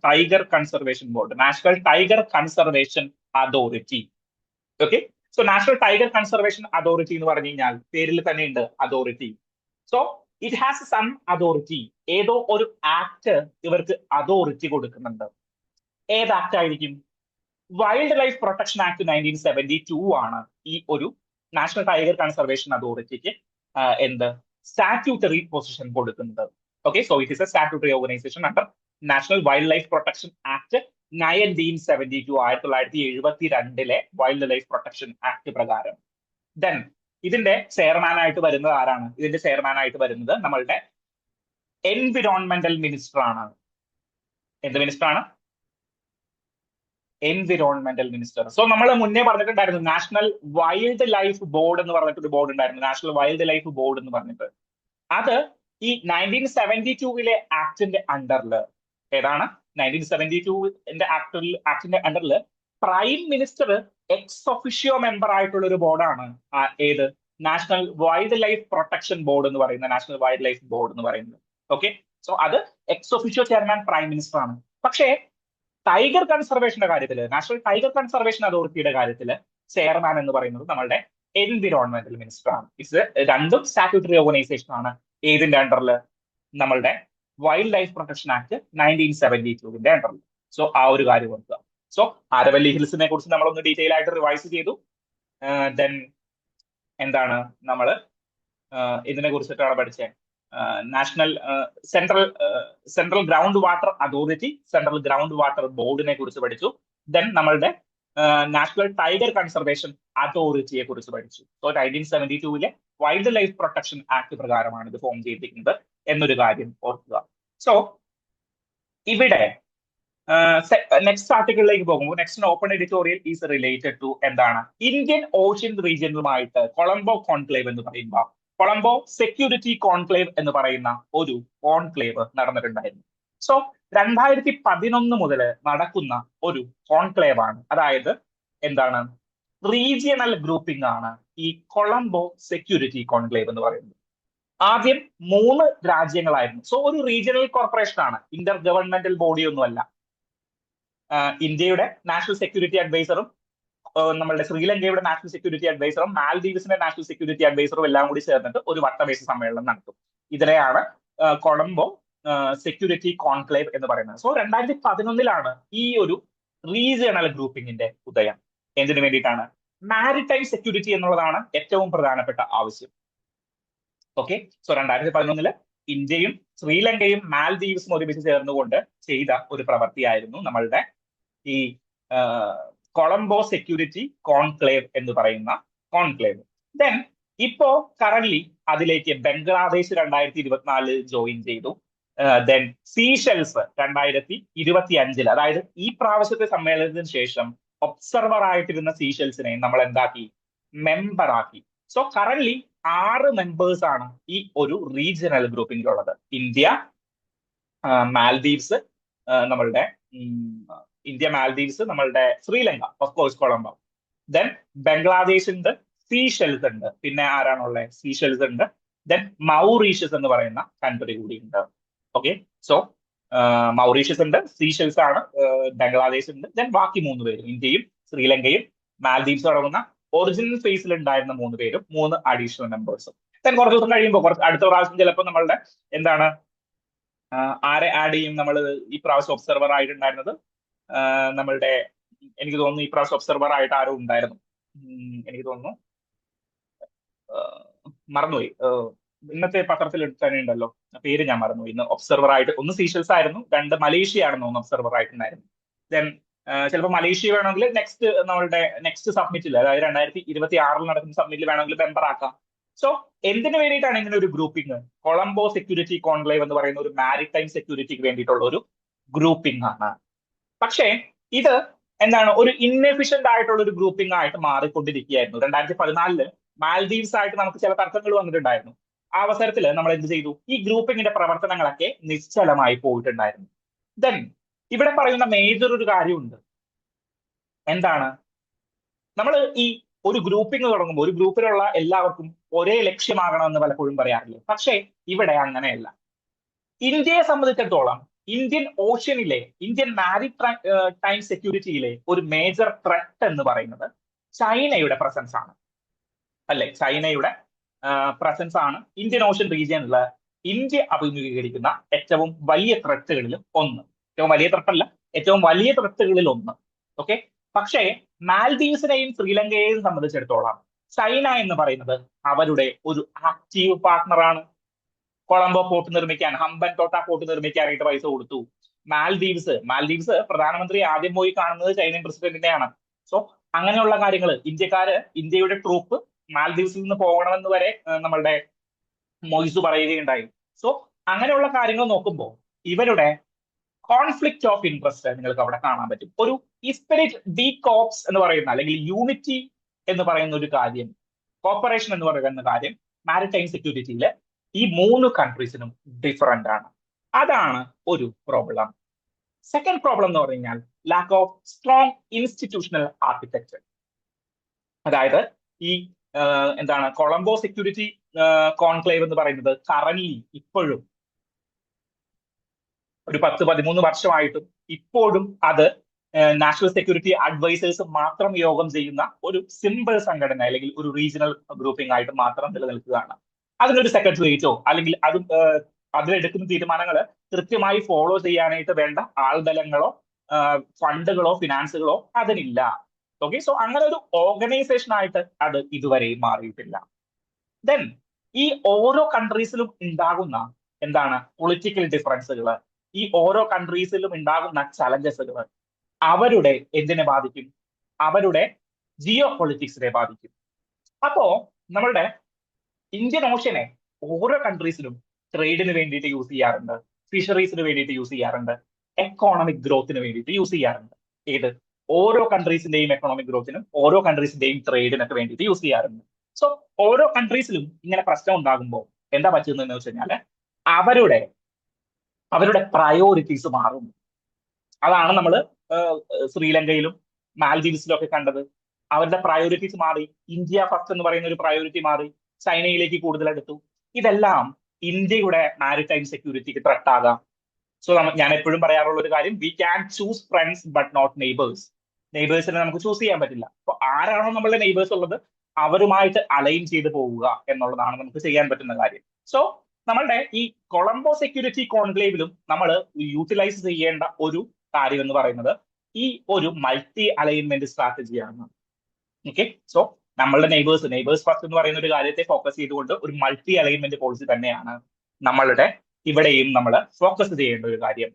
tiger conservation board, national tiger conservation authority. Okay, so national tiger conservation authority എന്ന് പറഞ്ഞു കഴിഞ്ഞാൽ പേരിൽ തന്നെ ഉണ്ട് authority. So it has some authority. ഏതോ ഒരു ആക്ട് ഇവർക്ക് അതോറിറ്റി കൊടുക്കുന്നുണ്ട്. ഏത് ആക്ട് ആയിരിക്കും? വൈൽഡ് ലൈഫ് പ്രൊട്ടക്ഷൻ ആക്ട് 1972 ആണ് ഈ ഒരു നാഷണൽ ടൈഗർ കൺസർവേഷൻ അതോറിറ്റിക്ക് എന്ത് സ്റ്റാറ്റ്യൂട്ടറി പൊസിഷൻ കൊടുക്കുന്നത്. Okay, so it is A statutory organisation under national Wildlife Protection Act 1972, 1972 wild life Protection act പ്രകാരം. ദെൻ ഇതിന്റെ ചെയർമാനായിട്ട് വരുന്നത് ആരാണ്? ഇതിന്റെ ചെയർമാനായിട്ട് വരുന്നത് നമ്മളുടെ എൻവിറോൺമെന്റൽ മിനിസ്റ്റർ ആണ്. എന്ത് മിനിസ്റ്റർ ആണ്? Environmental minister. സോ നമ്മൾ മുന്നേ പറഞ്ഞിട്ടുണ്ടായിരുന്നു നാഷണൽ വൈൽഡ് ലൈഫ് ബോർഡ് എന്ന് പറഞ്ഞിട്ടൊരു ബോർഡ് ഉണ്ടായിരുന്നു, നാഷണൽ വൈൽഡ് ലൈഫ് ബോർഡ് എന്ന് പറഞ്ഞിട്ട്. അത് ഈ 1972 ആക്ടിന്റെ അണ്ടറിൽ, ഏതാണ് 1972 ആക്ടിന്റെ അണ്ടറിൽ Prime Minister ex officio member ആയിട്ടുള്ള ഒരു ബോർഡാണ് ഏത്? National Wildlife Protection Board എന്ന് പറയുന്നത്, നാഷണൽ വൈൽഡ് ലൈഫ് ബോർഡ് എന്ന് പറയുന്നത്. ഓക്കെ, സോ അത് ex officio chairman Prime Minister ആണ്. പക്ഷേ ടൈഗർ കൺസർവേഷന്റെ കാര്യത്തിൽ, നാഷണൽ ടൈഗർ കൺസർവേഷൻ അതോറിറ്റിയുടെ കാര്യത്തിൽ ചെയർമാൻ എന്ന് പറയുന്നത് നമ്മളുടെ എൻവിറോൺമെന്റൽ മിനിസ്റ്റർ ആണ്. ഇത് രണ്ടും സ്റ്റാറ്റ്യൂട്ടറി ഓർഗനൈസേഷൻ ആണ്. ഏതിന്റെ അണ്ടറിൽ? നമ്മളുടെ വൈൽഡ് ലൈഫ് പ്രൊട്ടക്ഷൻ ആക്ട് 1972 അണ്ടറിൽ. സോ ആ ഒരു കാര്യം ഓർക്കുക. സോ ആരവല്ലി ഹിൽസിനെ കുറിച്ച് നമ്മളൊന്ന് ഡീറ്റെയിൽ ആയിട്ട് റിവൈസ് ചെയ്തു. ദെൻ എന്താണ് നമ്മൾ ഇതിനെ കുറിച്ചിട്ടാണ് പഠിച്ചത്? National Central Ground Water Authority, Central Ground Water ബോർഡിനെ കുറിച്ച് പഠിച്ചു. ദെൻ നമ്മളുടെ നാഷണൽ ടൈഗർ കൺസർവേഷൻ അതോറിറ്റിയെ കുറിച്ച് പഠിച്ചു. So 1972 wild life Protection act പ്രകാരമാണ് ഇത് ഫോം ചെയ്തിരിക്കുന്നത് എന്നൊരു കാര്യം ഓർക്കുക. സോ ഇവിടെ നെക്സ്റ്റ് ആർട്ടിക്കിളിലേക്ക് പോകുമ്പോൾ next open editorial is related to എന്താണ് ഇന്ത്യൻ ഓഷ്യൻ റീജിയനുമായിട്ട് കൊളംബോ കോൺക്ലേവ് എന്ന് പറയുമ്പോൾ കൊളംബോ സെക്യൂരിറ്റി കോൺക്ലേവ് എന്ന് പറയുന്ന ഒരു കോൺക്ലേവ് നടന്നിട്ടുണ്ടായിരുന്നു. സോ 2011 മുതൽ നടക്കുന്ന ഒരു കോൺക്ലേവ് ആണ്. അതായത് എന്താണ് റീജിയണൽ ഗ്രൂപ്പിംഗ് ആണ് ഈ കൊളംബോ സെക്യൂരിറ്റി കോൺക്ലേവ് എന്ന് പറയുന്നത്. ആദ്യം 3 രാജ്യങ്ങളായിരുന്നു. സോ ഒരു റീജിയണൽ കോർപ്പറേഷൻ ആണ്, ഇന്റർ ഗവൺമെന്റൽ ബോഡി ഒന്നുമല്ല. ഇന്ത്യയുടെ നാഷണൽ സെക്യൂരിറ്റി അഡ്വൈസറും നമ്മളുടെ ശ്രീലങ്കയുടെ നാഷണൽ സെക്യൂരിറ്റി അഡ്വൈസറും മാൽദീവ്സിന്റെ നാഷണൽ സെക്യൂരിറ്റി അഡ്വൈസറും എല്ലാം കൂടി ചേർന്നിട്ട് ഒരു വട്ടമേശ സമ്മേളനം നടത്തും. ഇതിനെയാണ് കൊളംബോ സെക്യൂരിറ്റി കോൺക്ലേവ് എന്ന് പറയുന്നത്. സോ 2011 ഈ ഒരു റീജിയണൽ ഗ്രൂപ്പിംഗിന്റെ ഉദയം. എന്തിനു വേണ്ടിയിട്ടാണ്? മാരിടൈം സെക്യൂരിറ്റി എന്നുള്ളതാണ് ഏറ്റവും പ്രധാനപ്പെട്ട ആവശ്യം. ഓക്കെ, സോ 2011 ഇന്ത്യയും ശ്രീലങ്കയും മാൽദീവ്സും ഒരുമിച്ച് ചേർന്നുകൊണ്ട് ചെയ്ത ഒരു പ്രവൃത്തിയായിരുന്നു നമ്മളുടെ ഈ കൊളംബോ സെക്യൂരിറ്റി കോൺക്ലേവ് എന്ന് പറയുന്ന കോൺക്ലേവ്. ദെൻ ഇപ്പോ കറന്റ് അതിലേക്ക് ബംഗ്ലാദേശ് 2024 ജോയിൻ ചെയ്തു. ദെൻ സീഷെൽസ് 2025, അതായത് ഈ പ്രാവശ്യത്തെ സമ്മേളനത്തിന് ശേഷം ഒബ്സർവർ ആയിട്ടിരുന്ന സീഷെൽസിനെ നമ്മൾ എന്താക്കി? മെമ്പർ ആക്കി. സോ കറന്റ് 6 മെമ്പേഴ്സ് ആണ് ഈ ഒരു റീജിയണൽ ഗ്രൂപ്പിംഗിലുള്ളത്. ഇന്ത്യ, മാൽദീവ്സ്, നമ്മളുടെ നമ്മളുടെ Sri Lanka, of course Colombo, then Bangladesh ഉണ്ട്, സീഷെൽസ് ഉണ്ട്, പിന്നെ ആരാണുള്ളത്? സീഷെൽസ് ഉണ്ട്, ദെൻ മൗറീഷ്യസ് എന്ന് പറയുന്ന കൺട്രി കൂടി ഉണ്ട്. ഓക്കെ, സോ മൗറീഷ്യസ് ഉണ്ട്, സീഷെൽസ് ആണ്, ബംഗ്ലാദേശ് ഉണ്ട്, ദെൻ ബാക്കി 3 പേരും ഇന്ത്യയും ശ്രീലങ്കയും മാൽദീവ്സും അടങ്ങുന്ന ഒറിജിനൽ ഫേസിൽ ഉണ്ടായിരുന്ന 3 പേരും 3 അഡീഷണൽ മെമ്പേഴ്സും. ദെൻ കുറച്ച് ദിവസം കഴിയുമ്പോൾ അടുത്ത പ്രാവശ്യം ചിലപ്പോൾ നമ്മളുടെ എന്താണ് ആരെ ആഡ് ചെയ്യും? നമ്മൾ ഈ പ്രാവശ്യം ഒബ്സർവർ ആയിട്ടുണ്ടായിരുന്നത് നമ്മളുടെ, എനിക്ക് തോന്നുന്നു ഈ പ്രാവശ്യം ഒബ്സർവർ ആയിട്ട് ആരും ഉണ്ടായിരുന്നു, എനിക്ക് തോന്നുന്നു മറന്നുപോയി. ഇന്നത്തെ പത്രത്തിൽ തന്നെ ഉണ്ടല്ലോ, പേര് ഞാൻ മറന്നുപോയി. ഇന്ന് ഒബ്സർവർ ആയിട്ട് ഒന്ന് സീഷൽസ് ആയിരുന്നു, 2 മലേഷ്യ ആണെന്ന് തോന്നുന്നു ഒബ്സർവർ ആയിട്ടുണ്ടായിരുന്നു. ദെൻ ചിലപ്പോൾ മലേഷ്യ വേണമെങ്കിൽ നമ്മളുടെ നെക്സ്റ്റ് സബ്മിറ്റിൽ, അതായത് 2026 നടക്കുന്ന സബ്മിറ്റിൽ വേണമെങ്കിൽ മെമ്പർ ആക്കാം. സോ എന്തിനു വേണ്ടിയിട്ടാണ് ഇങ്ങനെ ഒരു ഗ്രൂപ്പിംഗ്? കൊളംബോ സെക്യൂരിറ്റി കോൺക്ലേവ് എന്ന് പറയുന്ന ഒരു മാരിടൈം സെക്യൂരിറ്റിക്ക് വേണ്ടിയിട്ടുള്ള ഒരു ഗ്രൂപ്പിംഗ് ആണ്. പക്ഷേ ഇത് എന്താണ്, ഒരു ഇൻഎഫിഷ്യന്റ് ആയിട്ടുള്ള ഒരു ഗ്രൂപ്പിംഗ് ആയിട്ട് മാറിക്കൊണ്ടിരിക്കുകയായിരുന്നു. 2014 മാൽദീവ്സ് ആയിട്ട് നമുക്ക് ചില തർക്കങ്ങൾ വന്നിട്ടുണ്ടായിരുന്നു. ആ അവസരത്തിൽ നമ്മൾ എന്ത് ചെയ്തു? ഈ ഗ്രൂപ്പിംഗിന്റെ പ്രവർത്തനങ്ങളൊക്കെ നിശ്ചലമായി പോയിട്ടുണ്ടായിരുന്നു. ദെൻ ഇവിടെ പറയുന്ന മേജർ ഒരു കാര്യമുണ്ട്. എന്താണ്? നമ്മൾ ഈ ഒരു ഗ്രൂപ്പിംഗ് തുടങ്ങുമ്പോൾ ഒരു ഗ്രൂപ്പിലുള്ള എല്ലാവർക്കും ഒരേ ലക്ഷ്യമാകണമെന്ന് പലപ്പോഴും പറയാറില്ലേ? പക്ഷേ ഇവിടെ അങ്ങനെയല്ല. ഇന്ത്യയെ സംബന്ധിച്ചിടത്തോളം ഇന്ത്യൻ ഓഷ്യനിലെ, ഇന്ത്യൻ മാരിടൈം സെക്യൂരിറ്റിയിലെ ഒരു മേജർ ത്രെറ്റ് എന്ന് പറയുന്നത് ചൈനയുടെ പ്രസൻസ് ആണ്, അല്ലെ? ചൈനയുടെ പ്രസൻസ് ആണ് ഇന്ത്യൻ ഓഷ്യൻ റീജിയനിൽ ഇന്ത്യ അഭിമുഖീകരിക്കുന്ന ഏറ്റവും വലിയ ത്രെറ്റുകളിൽ ഒന്ന്. ഏറ്റവും വലിയ ത്രെട്ടല്ല, ഏറ്റവും വലിയ ത്രെറ്റുകളിൽ ഒന്ന്. ഓക്കെ, പക്ഷേ മാൽദീവ്സിനെയും ശ്രീലങ്കയെയും സംബന്ധിച്ചിടത്തോളം ചൈന എന്ന് പറയുന്നത് അവരുടെ ഒരു ആക്റ്റീവ് പാർട്ട്ണറാണ്. കൊളംബോ പോർട്ട് നിർമ്മിക്കാൻ, ഹംബൻ തോട്ട പോർട്ട് നിർമ്മിക്കാനായിട്ട് പൈസ കൊടുത്തു. മാൽദീവ്സ് പ്രധാനമന്ത്രി ആദ്യം പോയി കാണുന്നത് ചൈനീസ് പ്രസിഡന്റിനെയാണ്. സോ അങ്ങനെയുള്ള കാര്യങ്ങൾ, ഇന്ത്യയുടെ ട്രൂപ്പ് മാൽദീവ്സിൽ നിന്ന് പോകണമെന്ന് വരെ നമ്മളുടെ മൊയ്സു പറയുകയുണ്ടായി. സോ അങ്ങനെയുള്ള കാര്യങ്ങൾ നോക്കുമ്പോൾ ഇവരുടെ കോൺഫ്ലിക്റ്റ് ഓഫ് ഇൻട്രസ്റ്റ് നിങ്ങൾക്ക് അവിടെ കാണാൻ പറ്റും. ഒരു സ്പിരിറ്റ് ഡി കോപ്സ് എന്ന് പറയുന്ന, അല്ലെങ്കിൽ യൂണിറ്റി എന്ന് പറയുന്ന ഒരു കാര്യം, കോപ്പറേഷൻ എന്ന് പറയുന്ന കാര്യം മാരിടൈം സെക്യൂരിറ്റിയിൽ ഈ 3 കൺട്രീസിനും ഡിഫറെന്റ് ആണ്. അതാണ് ഒരു പ്രോബ്ലം. സെക്കൻഡ് പ്രോബ്ലം എന്ന് പറഞ്ഞാൽ lack of strong institutional architecture. അതായത് ഈ എന്താണ് കൊളംബോ സെക്യൂരിറ്റി കോൺക്ലേവ് എന്ന് പറയുന്നത് കറന്റ് ഇപ്പോഴും ഒരു 10-13 വർഷമായിട്ടും ഇപ്പോഴും അത് നാഷണൽ സെക്യൂരിറ്റി അഡ്വൈസേഴ്സ് മാത്രം യോഗം ചെയ്യുന്ന ഒരു സിമ്പിൾ സംഘടന, അല്ലെങ്കിൽ ഒരു റീജിയണൽ ഗ്രൂപ്പിംഗ് ആയിട്ട് മാത്രം നിലനിൽക്കുകയാണ്. അതിനൊരു സെക്രട്ടേറിയറ്റോ അല്ലെങ്കിൽ അതിലെടുക്കുന്ന തീരുമാനങ്ങൾ കൃത്യമായി ഫോളോ ചെയ്യാനായിട്ട് വേണ്ട ആൾബലങ്ങളോ ഫണ്ടുകളോ ഫിനാൻസുകളോ അതിനില്ല. ഓക്കെ, സോ അങ്ങനെ ഒരു ഓർഗനൈസേഷൻ ആയിട്ട് അത് ഇതുവരെയും മാറിയിട്ടില്ല. ദെൻ ഈ ഓരോ കൺട്രീസിലും ഉണ്ടാകുന്ന എന്താണ് പൊളിറ്റിക്കൽ ഡിഫറൻസുകൾ, ഈ ഓരോ കൺട്രീസിലും ഉണ്ടാകുന്ന ചലഞ്ചസുകൾ അവരുടെ എന്തിനെ ബാധിക്കും? അവരുടെ ജിയോ പൊളിറ്റിക്സിനെ ബാധിക്കും. അപ്പോ നമ്മളുടെ ഇന്ത്യൻ ഓഷ്യനെ ഓരോ കൺട്രീസിലും ട്രേഡിന് വേണ്ടിയിട്ട് യൂസ് ചെയ്യാറുണ്ട്, ഫിഷറീസിന് വേണ്ടിയിട്ട് യൂസ് ചെയ്യാറുണ്ട്, എക്കോണമിക് ഗ്രോത്തിന് വേണ്ടിയിട്ട് യൂസ് ചെയ്യാറുണ്ട്. ഏത് ഓരോ കൺട്രീസിന്റെയും എക്കണോമിക് ഗ്രോത്തിനും ഓരോ കൺട്രീസിന്റെയും ട്രേഡിനൊക്കെ വേണ്ടിയിട്ട് യൂസ് ചെയ്യാറുണ്ട്. സോ ഓരോ കൺട്രീസിലും ഇങ്ങനെ പ്രശ്നം ഉണ്ടാകുമ്പോൾ എന്താ പറ്റുന്നതെന്ന് വെച്ച് കഴിഞ്ഞാൽ അവരുടെ അവരുടെ പ്രയോറിറ്റീസ് മാറും. അതാണ് നമ്മൾ ശ്രീലങ്കയിലും മാൽദീവ്സിലും ഒക്കെ കണ്ടത്. അവരുടെ പ്രയോറിറ്റീസ് മാറി. ഇന്ത്യ ഫസ്റ്റ് എന്ന് പറയുന്ന ഒരു പ്രയോറിറ്റി മാറി. ചൈനയിലേക്ക് കൂടുതൽ എടുത്തു. ഇതെല്ലാം ഇന്ത്യയുടെ മാരിടൈം സെക്യൂരിറ്റിക്ക് ത്രെട്ട് ആകാം. സോ ഞാൻ എപ്പോഴും പറയാറുള്ള ഒരു കാര്യം, we can choose friends but not neighbours. നെയ്ബേഴ്സിനെ നമുക്ക് ചൂസ് ചെയ്യാൻ പറ്റില്ല. അപ്പൊ ആരാണോ നമ്മളുടെ നെയ്ബേഴ്സ് ഉള്ളത് അവരുമായിട്ട് അലൈൻ ചെയ്ത് പോവുക എന്നുള്ളതാണ് നമുക്ക് ചെയ്യാൻ പറ്റുന്ന കാര്യം. സോ നമ്മളുടെ ഈ കൊളംബോ സെക്യൂരിറ്റി കോൺക്ലേവിലും നമ്മൾ യൂട്ടിലൈസ് ചെയ്യേണ്ട ഒരു കാര്യം എന്ന് പറയുന്നത് ഈ ഒരു മൾട്ടി അലൈൻമെന്റ് സ്ട്രാറ്റജിയാണ്. ഓക്കെ, സോ നമ്മളുടെ നെയ്ബേഴ്സ് ഫസ്റ്റ് എന്ന് പറയുന്ന ഒരു കാര്യത്തെ ഫോക്കസ് ചെയ്തുകൊണ്ട് ഒരു മൾട്ടി അലൈൻമെന്റ് പോളിസി തന്നെയാണ് നമ്മളുടെ ഇവിടെയും നമ്മൾ ഫോക്കസ് ചെയ്യേണ്ട ഒരു കാര്യം.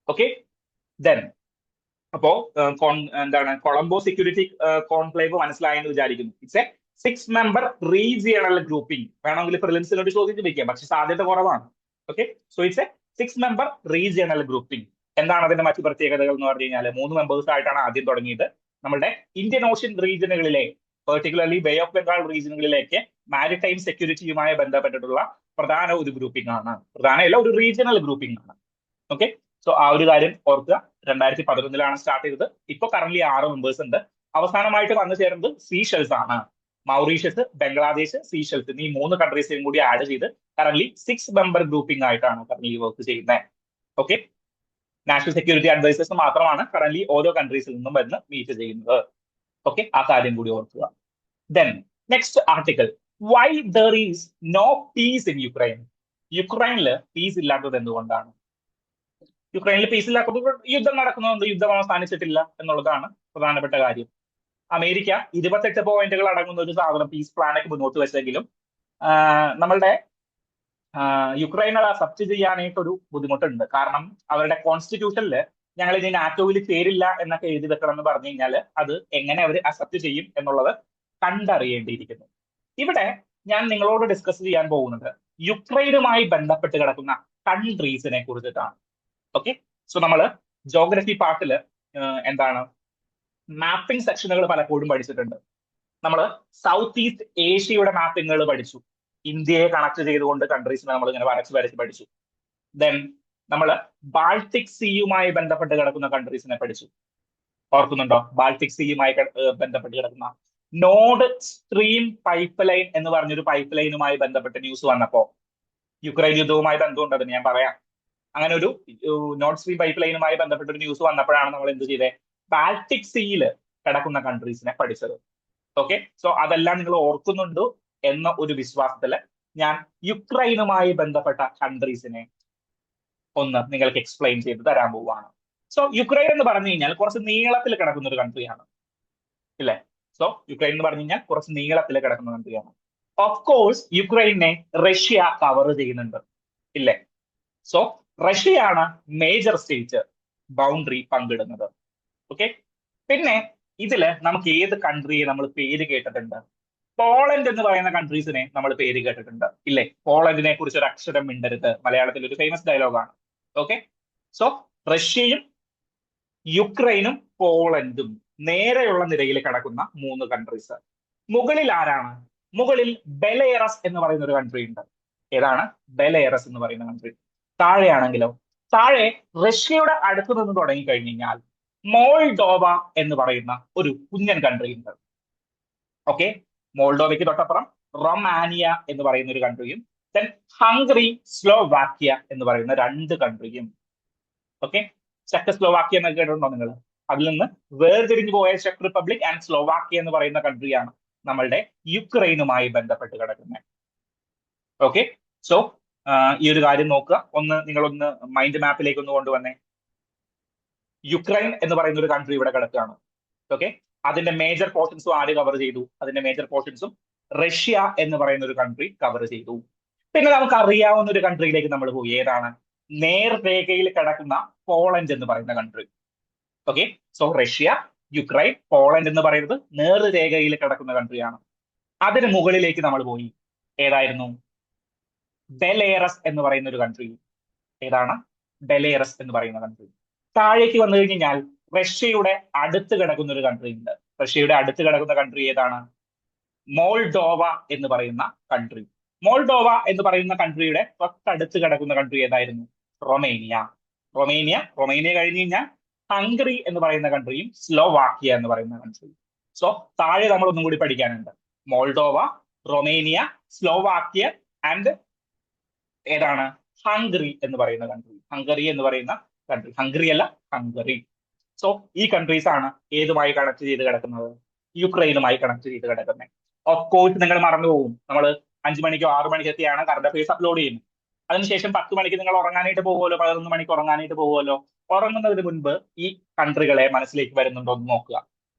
ഓക്കെ, ദെൻ അപ്പോ എന്താണ് കൊളംബോ സെക്യൂരിറ്റി കോൺക്ലേവ് മനസ്സിലായെന്ന് വിചാരിക്കുന്നു. It's A 6-member regional grouping. വേണമെങ്കിൽ പ്രിലിംസിനോട് ചോദിച്ചു വെക്കാം, പക്ഷെ സാധ്യത കുറവാണ്. Okay, so it's A 6-member regional grouping. എന്താണ് അതിന്റെ മറ്റു പ്രത്യേകതകൾ എന്ന് പറഞ്ഞു കഴിഞ്ഞാൽ 3 മെമ്പേഴ്സ് ആയിട്ടാണ് ആദ്യം തുടങ്ങിയത്. നമ്മുടെ ഇന്ത്യൻ ഓഷ്യൻ റീജിയനുകളിലെ പെർട്ടിക്കുലർലി ബേ ഓഫ് ബംഗാൾ റീജിയനുകളിലേക്ക് മാരിടൈം സെക്യൂരിറ്റിയുമായി ബന്ധപ്പെട്ടിട്ടുള്ള പ്രധാന ഒരു ഗ്രൂപ്പിംഗ് ആണ്. പ്രധാനമല്ല, ഒരു റീജിയണൽ ഗ്രൂപ്പിംഗ് ആണ്. ഓക്കെ, സോ ആ ഒരു കാര്യം ഓർക്കുക. 2011 സ്റ്റാർട്ട് ചെയ്തത്. ഇപ്പൊ കറന്റ് 6 മെമ്പേഴ്സ് ഉണ്ട്. അവസാനമായിട്ട് വന്നു ചേർന്നത് സീഷെൽസ് ആണ്. മൗറീഷ്യസ്, ബംഗ്ലാദേശ്, സീഷെൽസ് എന്നീ 3 കൺട്രീസിനും കൂടി ആഡ് ചെയ്ത് കറന്റ് 6-member ഗ്രൂപ്പിംഗ് ആയിട്ടാണ് കറന്റ് വർക്ക് ചെയ്യുന്നത്. ഓക്കെ, നാഷണൽ സെക്യൂരിറ്റി അഡ്വൈസേഴ്സ് മാത്രമാണ് കറന്റ് ഓരോ കൺട്രീസിൽ നിന്നും വന്ന് മീറ്റ് ചെയ്യുന്നത്. ഓക്കെ, ആ കാര്യം കൂടി ഓർക്കുക. Then next article, why there is no peace in Ukraine. യുക്രൈനിൽ പീസ് ഇല്ലാത്തത് എന്തുകൊണ്ടാണ്? യുക്രൈനിൽ പീസ് ഇല്ലാത്തത് യുദ്ധം നടക്കുന്നതുകൊണ്ട് യുദ്ധം അവസാനിച്ചിട്ടില്ല എന്നുള്ളതാണ് പ്രധാനപ്പെട്ട കാര്യം. അമേരിക്ക 28 പോയിന്റുകൾ അടങ്ങുന്ന ഒരു സാധനം പീസ് പ്ലാനൊക്കെ മുന്നോട്ട് വെച്ചെങ്കിലും നമ്മളുടെ യുക്രൈൻ അത് അക്സെപ്റ്റ് ചെയ്യാനായിട്ട് ഒരു ബുദ്ധിമുട്ടുണ്ട്. കാരണം അവരുടെ കോൺസ്റ്റിറ്റ്യൂഷനിൽ ഞങ്ങൾ ഇനി നാറ്റോയിൽ ചേരില്ല എന്നൊക്കെ എഴുതി വെക്കണം എന്ന് പറഞ്ഞു കഴിഞ്ഞാൽ അത് എങ്ങനെ അവർ അക്സെപ്റ്റ് ചെയ്യും എന്നുള്ളത് കണ്ടറിയേണ്ടിയിരിക്കുന്നു. ഇവിടെ ഞാൻ നിങ്ങളോട് ഡിസ്കസ് ചെയ്യാൻ പോകുന്നത് യുക്രൈനുമായി ബന്ധപ്പെട്ട് കിടക്കുന്ന കൺട്രീസിനെ കുറിച്ചിട്ടാണ്. ഓക്കെ, സോ നമ്മൾ ജോഗ്രഫി പാർട്ടില് എന്താണ് മാപ്പിംഗ് സെക്ഷനുകൾ പലപ്പോഴും പഠിച്ചിട്ടുണ്ട്. നമ്മൾ സൗത്ത് ഈസ്റ്റ് ഏഷ്യയുടെ മാപ്പിങ്ങുകൾ പഠിച്ചു. ഇന്ത്യയെ കണക്ട് ചെയ്തുകൊണ്ട് കൺട്രീസിനെ നമ്മൾ ഇങ്ങനെ വരച്ച് പഠിച്ചു. ദെൻ നമ്മൾ ബാൾട്ടിക് സീയുമായി ബന്ധപ്പെട്ട് കിടക്കുന്ന കൺട്രീസിനെ പഠിച്ചു. ഓർക്കുന്നുണ്ടോ? ബാൾട്ടിക് സീയുമായി ബന്ധപ്പെട്ട് കിടക്കുന്ന നോർഡ് സ്ട്രീം പൈപ്പ് ലൈൻ എന്ന് പറഞ്ഞൊരു പൈപ്പ് ലൈനുമായി ബന്ധപ്പെട്ട് ന്യൂസ് വന്നപ്പോ, യുക്രൈൻ യുദ്ധവുമായി ബന്ധമുണ്ടെന്ന് ഞാൻ പറയാം. അങ്ങനെ ഒരു നോർഡ് സ്ട്രീം പൈപ്പ് ലൈനുമായി ബന്ധപ്പെട്ട ഒരു ന്യൂസ് വന്നപ്പോഴാണ് നമ്മൾ എന്ത് ചെയ്തത്? ബാൾട്ടിക് സീയിൽ കിടക്കുന്ന കൺട്രീസിനെ പഠിച്ചത്. ഓക്കെ, സോ അതെല്ലാം നിങ്ങൾ ഓർക്കുന്നുണ്ട് എന്ന ഒരു വിശ്വാസത്തില് ഞാൻ യുക്രൈനുമായി ബന്ധപ്പെട്ട കൺട്രീസിനെ ഒന്ന് നിങ്ങൾക്ക് എക്സ്പ്ലെയിൻ ചെയ്ത് തരാൻ പോവുകയാണ്. സോ യുക്രൈൻ എന്ന് പറഞ്ഞു കഴിഞ്ഞാൽ കുറച്ച് നീളത്തിൽ കിടക്കുന്ന ഒരു കൺട്രിയാണ്, ഇല്ലേ? സോ യുക്രൈൻ എന്ന് പറഞ്ഞു കഴിഞ്ഞാൽ കുറച്ച് നീളത്തിൽ കിടക്കുന്ന കൺട്രിയാണ്. ഓഫ് കോഴ്സ് യുക്രൈനെ റഷ്യ കവർ ചെയ്യുന്നുണ്ട്, ഇല്ലേ? സോ റഷ്യയാണ് മേജർ സ്റ്റേറ്റ് ബൗണ്ടറി പങ്കിടുന്നത്. ഓക്കെ, പിന്നെ ഇതില് നമുക്ക് ഏത് കൺട്രിയെ നമ്മൾ പേര് കേട്ടിട്ടുണ്ട്? പോളണ്ട് എന്ന് പറയുന്ന കൺട്രീസിനെ നമ്മൾ പേര് കേട്ടിട്ടുണ്ട്, ഇല്ലേ? പോളണ്ടിനെ കുറിച്ച് ഒരു അക്ഷരം മിണ്ടരുത്, മലയാളത്തിൽ ഒരു ഫേമസ് ഡയലോഗാണ്. ഓക്കെ, സോ റഷ്യയും യുക്രൈനും പോളണ്ടും നേരെയുള്ള നിരയിൽ കിടക്കുന്ന 3 കൺട്രീസ്. മുകളിൽ ആരാണ്? മുകളിൽ ബെലേറസ് എന്ന് പറയുന്ന ഒരു കൺട്രി ഉണ്ട്. ഏതാണ് ബെലേറസ് എന്ന് പറയുന്ന കൺട്രി? താഴെയാണെങ്കിലോ, താഴെ റഷ്യയുടെ അടുത്ത് നിന്ന് തുടങ്ങി കഴിഞ്ഞു കഴിഞ്ഞാൽ മോൾഡോവ എന്ന് പറയുന്ന ഒരു കുഞ്ഞൻ കൺട്രി ഉണ്ട്. ഓക്കെ, മോൾഡോവയ്ക്ക് തൊട്ടപ്പുറം റൊമാനിയ എന്ന് പറയുന്ന ഒരു കൺട്രിയും ദെൻ ഹംഗറി, സ്ലോവാക്യ എന്ന് പറയുന്ന 2 കൺട്രിയും. ഓക്കെ, ചെക്കസ്ലോവാക്യ എന്നൊക്കെ കേട്ടിട്ടുണ്ടോ നിങ്ങൾ? അതിൽ നിന്ന് വേർതിരിഞ്ഞു പോയ ചെക്ക് റിപ്പബ്ലിക് ആൻഡ് സ്ലോവാക്യ എന്ന് പറയുന്ന കൺട്രിയാണ് നമ്മളുടെ യുക്രൈനുമായി ബന്ധപ്പെട്ട് കിടക്കുന്നത്. ഓക്കെ, സോ ഈ ഒരു കാര്യം നോക്കുക. നിങ്ങളൊന്ന് മൈൻഡ് മാപ്പിലേക്ക് ഒന്ന് കൊണ്ടുവന്നേ. യുക്രൈൻ എന്ന് പറയുന്ന ഒരു കൺട്രി ഇവിടെ കിടക്കുകയാണ്. ഓക്കെ, അതിന്റെ മേജർ പോർഷൻസും ആര് കവർ ചെയ്തു? അതിന്റെ മേജർ പോർഷൻസും റഷ്യ എന്ന് പറയുന്ന ഒരു കൺട്രി കവർ ചെയ്തു. പിന്നെ നമുക്ക് അറിയാവുന്ന ഒരു കൺട്രിയിലേക്ക് നമ്മൾ പോയി. ഏതാണ്? നേർരേഖയിൽ കിടക്കുന്ന പോളണ്ട് എന്ന് പറയുന്ന country. Okay, so Russia, Ukraine, Poland എന്ന് പറയുന്നത് നേർരേഖയിൽ കിടക്കുന്ന കൺട്രിയാണ്. അതിന് മുകളിലേക്ക് നമ്മൾ പോയി. ഏതായിരുന്നു? ബെലേറസ് എന്ന് പറയുന്ന ഒരു കൺട്രി. ഏതാണ്? ബെലേറസ് എന്ന് പറയുന്ന കൺട്രി. താഴേക്ക് വന്നു കഴിഞ്ഞാൽ റഷ്യയുടെ അടുത്ത് കിടക്കുന്ന ഒരു കൺട്രി ഉണ്ട്. റഷ്യയുടെ അടുത്ത് കിടക്കുന്ന കൺട്രി ഏതാണ്? മോൾഡോവ എന്ന് പറയുന്ന കൺട്രി. മോൾഡോവ എന്ന് പറയുന്ന കൺട്രിയുടെ തൊട്ടടുത്ത് കിടക്കുന്ന കൺട്രി ഏതായിരുന്നു? റൊമേനിയ. റൊമേനിയ കഴിഞ്ഞ് കഴിഞ്ഞാൽ ഹംഗറി എന്ന് പറയുന്ന കൺട്രിയും സ്ലോവാക്കിയ എന്ന് പറയുന്ന കൺട്രിയും. സോ താഴെ നമ്മൾ ഒന്നും കൂടി പഠിക്കാനുണ്ട്. മോൾഡോവ, റൊമേനിയ, സ്ലോവാക്കിയ ആൻഡ് ഏതാണ്? ഹംഗറി എന്ന് പറയുന്ന കൺട്രി. ഹംഗറി അല്ല, ഹംഗറി. സോ ഈ കൺട്രീസ് ആണ് ഏതുമായി കണക്ട് ചെയ്ത് കിടക്കുന്നത്? യുക്രൈനുമായി കണക്ട് ചെയ്ത് കിടക്കുന്നത്. ഓഫ് കോഴ്സ് നിങ്ങൾ മറന്നു പോകും. നമ്മൾ 5 മണിക്കോ 6 മണിക്കൊക്കെയാണ് കറണ്ട് അഫയേഴ്സ് അപ്ലോഡ് ചെയ്യുന്നത്. അതിനുശേഷം 10 മണിക്ക് നിങ്ങൾ ഉറങ്ങാനായിട്ട് പോകുമല്ലോ, 11 മണിക്ക് ഉറങ്ങാനായിട്ട് പോകുമല്ലോ. ഉറങ്ങുന്നതിന് മുൻപ് ഈ കൺട്രികളെ മനസ്സിലേക്ക് വരുന്നുണ്ടോ എന്ന് നോക്കുക.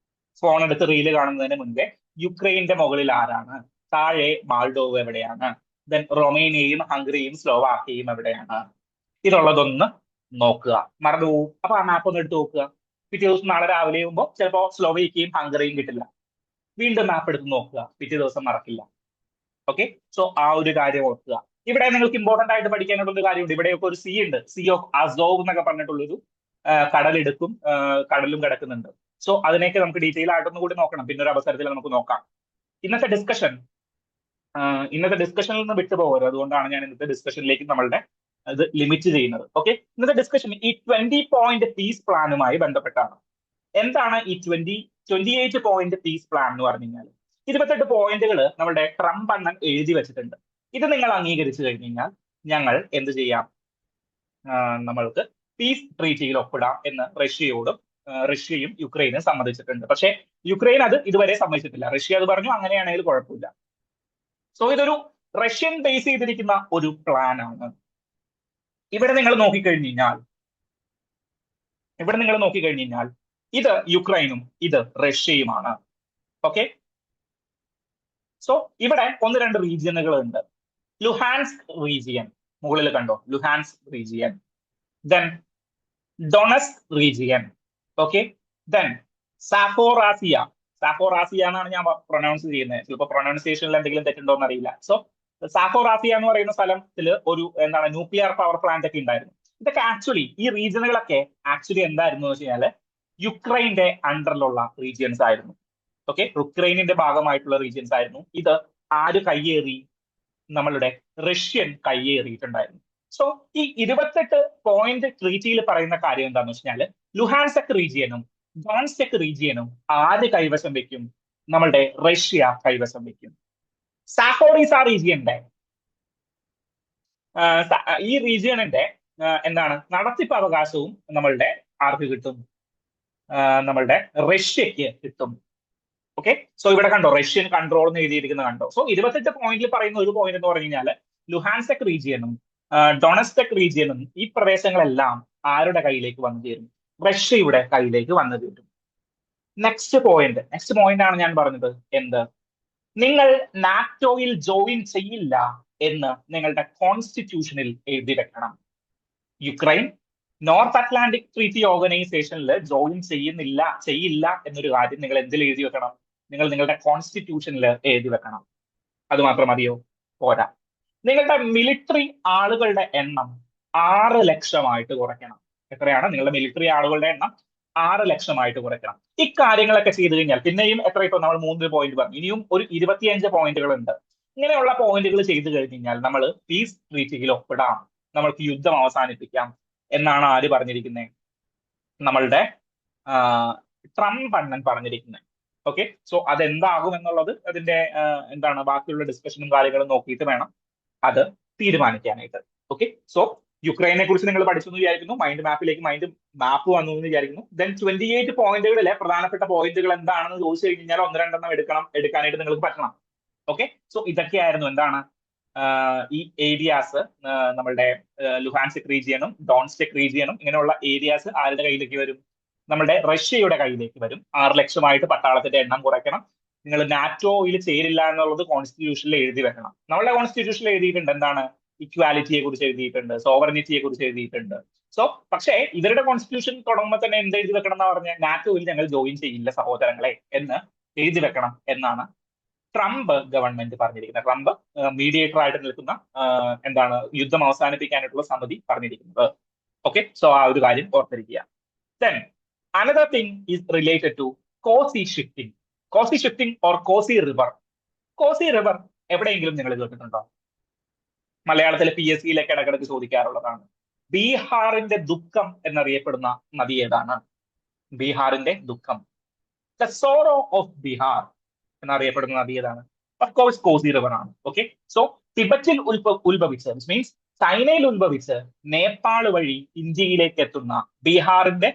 ഫോൺ എടുത്ത് റീല് കാണുന്നതിന് മുൻപേ യുക്രൈന്റെ മുകളിൽ ആരാണ്, താഴെ മാൾഡോവ എവിടെയാണ്, ദെൻ റൊമേനിയയും ഹംഗറിയും സ്ലോവാക്കിയയും എവിടെയാണ്, ഇതുള്ളതൊന്ന് നോക്കുക. മറന്നുപോകും. അപ്പൊ ആ മാപ്പ് ഒന്ന് എടുത്ത് നോക്കുക. പിറ്റേ ദിവസം നാളെ രാവിലെ ആകുമ്പോൾ ചിലപ്പോൾ സ്ലോവേക്കിയയും ഹംഗറിയും കിട്ടില്ല. വീണ്ടും മാപ്പ് എടുത്ത് നോക്കുക, പിറ്റേ ദിവസം മറക്കില്ല. ഓക്കെ, സോ ആ ഒരു കാര്യം ഓർക്കുക. ഇവിടെ നിങ്ങൾക്ക് ഇമ്പോർട്ടന്റ് ആയിട്ട് പഠിക്കാനുള്ള ഒരു കാര്യമുണ്ട്. ഇവിടെയൊക്കെ ഒരു സീ ഉണ്ട്, സീ ഓഫ് അസോവ് എന്നൊക്കെ പറഞ്ഞിട്ടുള്ളൊരു കടലെടുക്കും, കടലും കിടക്കുന്നുണ്ട്. സോ അതിനെയൊക്കെ നമുക്ക് ഡീറ്റെയിൽ ആയിട്ടൊന്നും കൂടി നോക്കണം. പിന്നെ ഒരു അവസരത്തിൽ നമുക്ക് നോക്കാം. ഇന്നത്തെ ഡിസ്കഷനിൽ നിന്ന് വിട്ടുപോകരുത്. അതുകൊണ്ടാണ് ഞാൻ ഇന്നത്തെ ഡിസ്കഷനിലേക്ക് നമ്മളുടെ ഇത് ലിമിറ്റ് ചെയ്യുന്നത്. ഓക്കെ, ഇന്നത്തെ ഡിസ്കഷൻ ഈ 20 പോയിന്റ് പീസ് പ്ലാനുമായി ബന്ധപ്പെട്ടാണ്. എന്താണ് ഈ 28 പോയിന്റ് പീസ് പ്ലാൻ എന്ന് പറഞ്ഞു കഴിഞ്ഞാൽ? 28 പോയിന്റുകൾ നമ്മുടെ ട്രംപ് അണ്ണൻ എഴുതി വെച്ചിട്ടുണ്ട്. ഇത് നിങ്ങൾ അംഗീകരിച്ചു കഴിഞ്ഞു കഴിഞ്ഞാൽ ഞങ്ങൾ എന്ത് ചെയ്യാം? നമ്മൾക്ക് പീസ് ട്രീറ്റിയിൽ ഒപ്പിടാം എന്ന് റഷ്യയും യുക്രൈനും സമ്മതിച്ചിട്ടുണ്ട്. പക്ഷേ യുക്രൈൻ അത് ഇതുവരെ സമ്മതിച്ചിട്ടില്ല. റഷ്യ അത് പറഞ്ഞു, അങ്ങനെയാണെങ്കിൽ കുഴപ്പമില്ല. സോ ഇതൊരു റഷ്യൻ ബേസ് ചെയ്തിരിക്കുന്ന ഒരു പ്ലാൻ ആണ്. ഇവിടെ നിങ്ങൾ നോക്കിക്കഴിഞ്ഞു കഴിഞ്ഞാൽ ഇത് യുക്രൈനും ഇത് റഷ്യയുമാണ്. ഓക്കെ, സോ ഇവിടെ 1-2 റീജിയനുകൾ ഉണ്ട്. ലുഹാൻസ്ക് റീജിയൻ മുകളിൽ കണ്ടോ, Luhansk region, then Donetsk region, okay, then Zaporizhzhia എന്നാണ് ഞാൻ പ്രൊനൗൺസ് ചെയ്യുന്നത്. ചിലപ്പോൾ പ്രൊനൗൺസിയേഷനിൽ എന്തെങ്കിലും തെറ്റുണ്ടോ എന്ന് അറിയില്ല. സോ സാഫോറാസിയ എന്ന് പറയുന്ന സ്ഥലത്തിൽ ഒരു ന്യൂക്ലിയർ പവർ പ്ലാന്റ് ഒക്കെ ഉണ്ടായിരുന്നു. ഇതൊക്കെ ഈ റീജിയനുകളൊക്കെ എന്തായിരുന്നു എന്ന് വെച്ച് കഴിഞ്ഞാൽ യുക്രൈന്റെ അണ്ടറിലുള്ള റീജിയൻസ് ആയിരുന്നു. ഓക്കെ, യുക്രൈനിന്റെ ഭാഗമായിട്ടുള്ള റീജിയൻസ് ആയിരുന്നു. ഇത് ആര് കയ്യേറി? നമ്മളുടെ റഷ്യൻ കയ്യേറിയിട്ടുണ്ടായിരുന്നു. സോ ഈ 28 പോയിന്റ് ട്രീറ്റിയിൽ പറയുന്ന കാര്യം എന്താണെന്ന് വെച്ച് കഴിഞ്ഞാൽ ലുഹാൻസ്ക് റീജിയനും ഡൊണസ്ക് റീജിയനും ആര് കൈവശം വെക്കും? നമ്മളുടെ റഷ്യ കൈവശം വെക്കും. സാഫോറിസ റീജിയന്റെ ഈ റീജിയണിന്റെ നടത്തിപ്പ് അവകാശവും നമ്മളുടെ ആർക്ക് കിട്ടും? നമ്മളുടെ റഷ്യക്ക് കിട്ടും. ഓക്കെ, സോ ഇവിടെ കണ്ടോ റഷ്യൻ കൺട്രോൾ എന്ന് എഴുതിയിരിക്കുന്ന കണ്ടോ. സോ 28 പോയിന്റിൽ പറയുന്ന ഒരു പോയിന്റ് എന്ന് പറഞ്ഞു കഴിഞ്ഞാൽ ലുഹാൻസ്ക് റീജിയനും ഡൊണസ്ക് റീജിയനും ഈ പ്രദേശങ്ങളെല്ലാം ആരുടെ കയ്യിലേക്ക് വന്നു ചേരും? റഷ്യയുടെ കയ്യിലേക്ക് വന്നു ചേരും. നെക്സ്റ്റ് പോയിന്റ് ആണ് ഞാൻ പറഞ്ഞത്. എന്ത്? നിങ്ങൾ നാറ്റോയിൽ ജോയിൻ ചെയ്യില്ല എന്ന് നിങ്ങളുടെ കോൺസ്റ്റിറ്റ്യൂഷനിൽ എഴുതി വെക്കണം. യുക്രൈൻ നോർത്ത് അറ്റ്ലാന്റിക് ട്രീറ്റി ഓർഗനൈസേഷനിൽ ജോയിൻ ചെയ്യില്ല എന്നൊരു കാര്യം നിങ്ങൾ എന്തിൽ എഴുതി വെക്കണം? നിങ്ങൾ നിങ്ങളുടെ കോൺസ്റ്റിറ്റ്യൂഷനിൽ എഴുതി വെക്കണം. അത് മാത്രം മതിയോ? പോരാ. നിങ്ങളുടെ മിലിറ്ററി ആളുകളുടെ എണ്ണം 6 ലക്ഷമായിട്ട് കുറയ്ക്കണം. എത്രയാണ്? നിങ്ങളുടെ മിലിറ്ററി ആളുകളുടെ എണ്ണം 6 ലക്ഷമായിട്ട് കുറയ്ക്കണം. ഇക്കാര്യങ്ങളൊക്കെ ചെയ്തു കഴിഞ്ഞാൽ പിന്നെയും എത്ര? ഇപ്പൊ നമ്മൾ 3 പോയിന്റ് പറഞ്ഞു, ഇനിയും ഒരു 25 പോയിന്റുകൾ ഉണ്ട്. ഇങ്ങനെയുള്ള പോയിന്റുകൾ ചെയ്തു കഴിഞ്ഞാൽ നമ്മൾ പീസ് ട്രീറ്റിയിൽ ഒപ്പിടാം, നമ്മൾക്ക് യുദ്ധം അവസാനിപ്പിക്കാം എന്നാണ് ആര് പറഞ്ഞിരിക്കുന്നത്? നമ്മളുടെ ട്രംപ് അണ്ണൻ പറഞ്ഞിരിക്കുന്നത്. ഓക്കെ, സോ അതെന്താകും എന്നുള്ളത് അതിന്റെ ബാക്കിയുള്ള ഡിസ്കഷനും കാര്യങ്ങളും നോക്കിയിട്ട് വേണം അത് തീരുമാനിക്കാനായിട്ട്. ഓക്കെ, സോ യുക്രൈനെ കുറിച്ച് നിങ്ങൾ പഠിച്ചു എന്ന് വിചാരിക്കുന്നു. മൈൻഡ് മാപ്പ് വന്നു എന്ന് വിചാരിക്കുന്നു. ദെൻ 28 പോയിന്റുകളിലെ പ്രധാനപ്പെട്ട പോയിന്റുകൾ എന്താണെന്ന് ചോദിച്ചു കഴിഞ്ഞാൽ 1-2 എടുക്കാനായിട്ട് നിങ്ങൾക്ക് പറ്റണം. ഓക്കെ, സോ ഇതൊക്കെയായിരുന്നു ഈ ഏരിയാസ്. നമ്മളുടെ ലുഹാൻസ്ക് റീജിയനും ഡോൺസ്ക് റീജിയനും ഇങ്ങനെയുള്ള ഏരിയാസ് ആരുടെ കയ്യിലേക്ക് വരും? നമ്മുടെ റഷ്യയുടെ കയ്യിലേക്ക് വരും. 6 ലക്ഷമായിട്ട് പട്ടാളത്തിന്റെ എണ്ണം കുറയ്ക്കണം. നിങ്ങൾ നാറ്റോയിൽ ചേരില്ല എന്നുള്ളത് കോൺസ്റ്റിറ്റ്യൂഷനിൽ എഴുതി വെക്കണം. നമ്മളുടെ കോൺസ്റ്റിറ്റ്യൂഷനിൽ എഴുതിയിട്ടുണ്ട് എന്താണ്? ഇക്വാലിറ്റിയെ കുറിച്ച് എഴുതിയിട്ടുണ്ട്, സോവറിനിറ്റിയെ കുറിച്ച് എഴുതിയിട്ടുണ്ട്. സോ പക്ഷേ ഇവരുടെ കോൺസ്റ്റിറ്റ്യൂഷൻ തുടങ്ങുമ്പോൾ തന്നെ എന്ത് എഴുതി വെക്കണം എന്നാ പറഞ്ഞ? നാറ്റോയിൽ ഞങ്ങൾ ജോയിൻ ചെയ്യില്ല സഹോദരങ്ങളെ എന്ന് എഴുതി വെക്കണം എന്നാണ് ട്രംപ് ഗവൺമെന്റ് പറഞ്ഞിരിക്കുന്നത്. ട്രംപ് മീഡിയേറ്റർ ആയിട്ട് നിൽക്കുന്ന യുദ്ധം അവസാനിപ്പിക്കാനായിട്ടുള്ള സമിതി പറഞ്ഞിരിക്കുന്നത്. ഓക്കെ, സോ ആ ഒരു കാര്യം ഓർത്തിരിക്കുക. Then another thing is related to Kosi shifting. Kosi shifting or Kosi river. Kosi river എവിടെയെങ്കിലും നിങ്ങൾ കേട്ടിട്ടുണ്ടോ? മലയാളത്തിലെ PSC യിലൊക്കെ ഇടക്കിടക്ക് ചോദിക്കാറുള്ളതാണ്. ബീഹാറിന്റെ ദുഃഖം എന്നറിയപ്പെടുന്ന നദി ഏതാണ്? ബീഹാറിന്റെ ദുഃഖം, ദ സോറോ ഓഫ് ബീഹാർ എന്നറിയപ്പെടുന്ന നദി ഏതാണ്? ഓഫ് കോഴ്സ് കോസി റിവർ ആണ്. ഓക്കെ, സോ ടിബറ്റിൽ ഉത്ഭവിച്ച് മീൻസ് ചൈനയിൽ ഉത്ഭവിച്ച് നേപ്പാൾ വഴി ഇന്ത്യയിലേക്ക് എത്തുന്ന ബീഹാറിന്റെ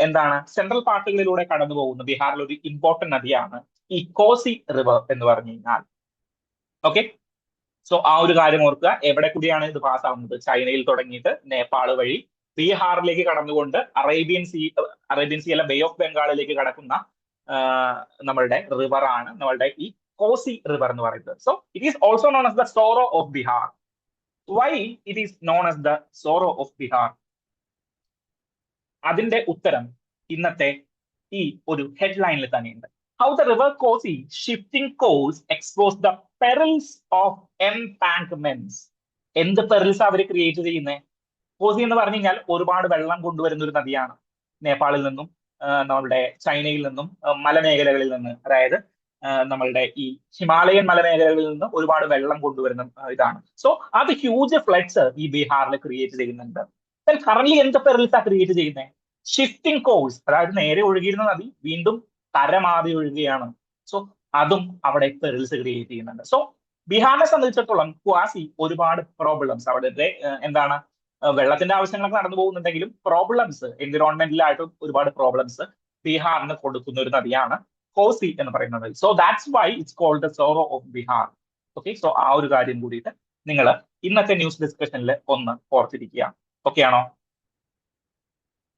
എന്താണ് സെൻട്രൽ പാർട്ടുകളിലൂടെ കടന്നു പോകുന്ന ബീഹാറിൽ ഒരു ഇമ്പോർട്ടന്റ് നദിയാണ് ഈ കോസി റിവർ എന്ന് പറഞ്ഞു കഴിഞ്ഞാൽ. ഓക്കെ, സോ ആ ഒരു കാര്യം ഓർക്കുക. എവിടെ കൂടിയാണ് ഇത് പാസ് ആവുന്നത്? ചൈനയിൽ തുടങ്ങിയിട്ട് നേപ്പാൾ വഴി ബീഹാറിലേക്ക് കടന്നുകൊണ്ട് അറേബ്യൻ സീ അല്ല, ബേ ഓഫ് ബംഗാളിലേക്ക് കടക്കുന്ന നമ്മളുടെ റിവർ ആണ് നമ്മളുടെ ഈ കോസി റിവർ എന്ന് പറയുന്നത്. So it is also known as the sorrow of Bihar. Why it is known as the sorrow of Bihar? അതിന്റെ ഉത്തരം ഇന്നത്തെ ഈ ഒരു ഹെഡ്ലൈനിൽ തന്നെയുണ്ട്. How the river Kosi shifting course expose the perils of embankments. എന്ത് പെറിൽസ് അവർ ക്രിയേറ്റ് ചെയ്യുന്നത്? കോസി എന്ന് പറഞ്ഞു കഴിഞ്ഞാൽ ഒരുപാട് വെള്ളം കൊണ്ടുവരുന്ന ഒരു നദിയാണ്. നേപ്പാളിൽ നിന്നും നമ്മളുടെ ചൈനയിൽ നിന്നും മലമേഖലകളിൽ നിന്ന്, അതായത് നമ്മളുടെ ഈ ഹിമാലയൻ മലമേഖലകളിൽ നിന്ന് ഒരുപാട് വെള്ളം കൊണ്ടുവരുന്ന ഇതാണ്. സോ അത് ഹ്യൂജ് ഫ്ലഡ്സ് ഈ ബീഹാറിൽ ക്രിയേറ്റ് ചെയ്യുന്നുണ്ട്. കറന്റ് എന്ത് പെറിൽസാ ക്രിയേറ്റ് ചെയ്യുന്നത്? ഷിഫ്റ്റിംഗ് കോഴ്സ്, അതായത് നേരെ ഒഴുകിയിരുന്ന നദി വീണ്ടും തരമാറി ഒഴുകുകയാണ്. സോ അതും അവിടെ പെറിൽസ് ക്രിയേറ്റ് ചെയ്യുന്നുണ്ട്. സോ ബീഹാറിനെ സംബന്ധിച്ചിടത്തോളം ക്വാസി ഒരുപാട് പ്രോബ്ലംസ്, അവിടെ എന്താണ് വെള്ളത്തിന്റെ ആവശ്യങ്ങളൊക്കെ നടന്നു പോകുന്നുണ്ടെങ്കിലും പ്രോബ്ലംസ്, എൻവിറോൺമെന്റലായിട്ട് ഒരുപാട് പ്രോബ്ലംസ് ബീഹാറിന് കൊടുക്കുന്ന ഒരു നദിയാണ് കോസി എന്ന് പറയുന്നത്. So that's why it's called the sorrow of Bihar. Okay, so ആ ഒരു കാര്യം കൂടിയിട്ട് നിങ്ങൾ ഇന്നത്തെ ന്യൂസ് ഡിസ്കഷനിൽ ഒന്ന് ഓർത്തിരിക്കുക. ഓക്കെ ആണോ?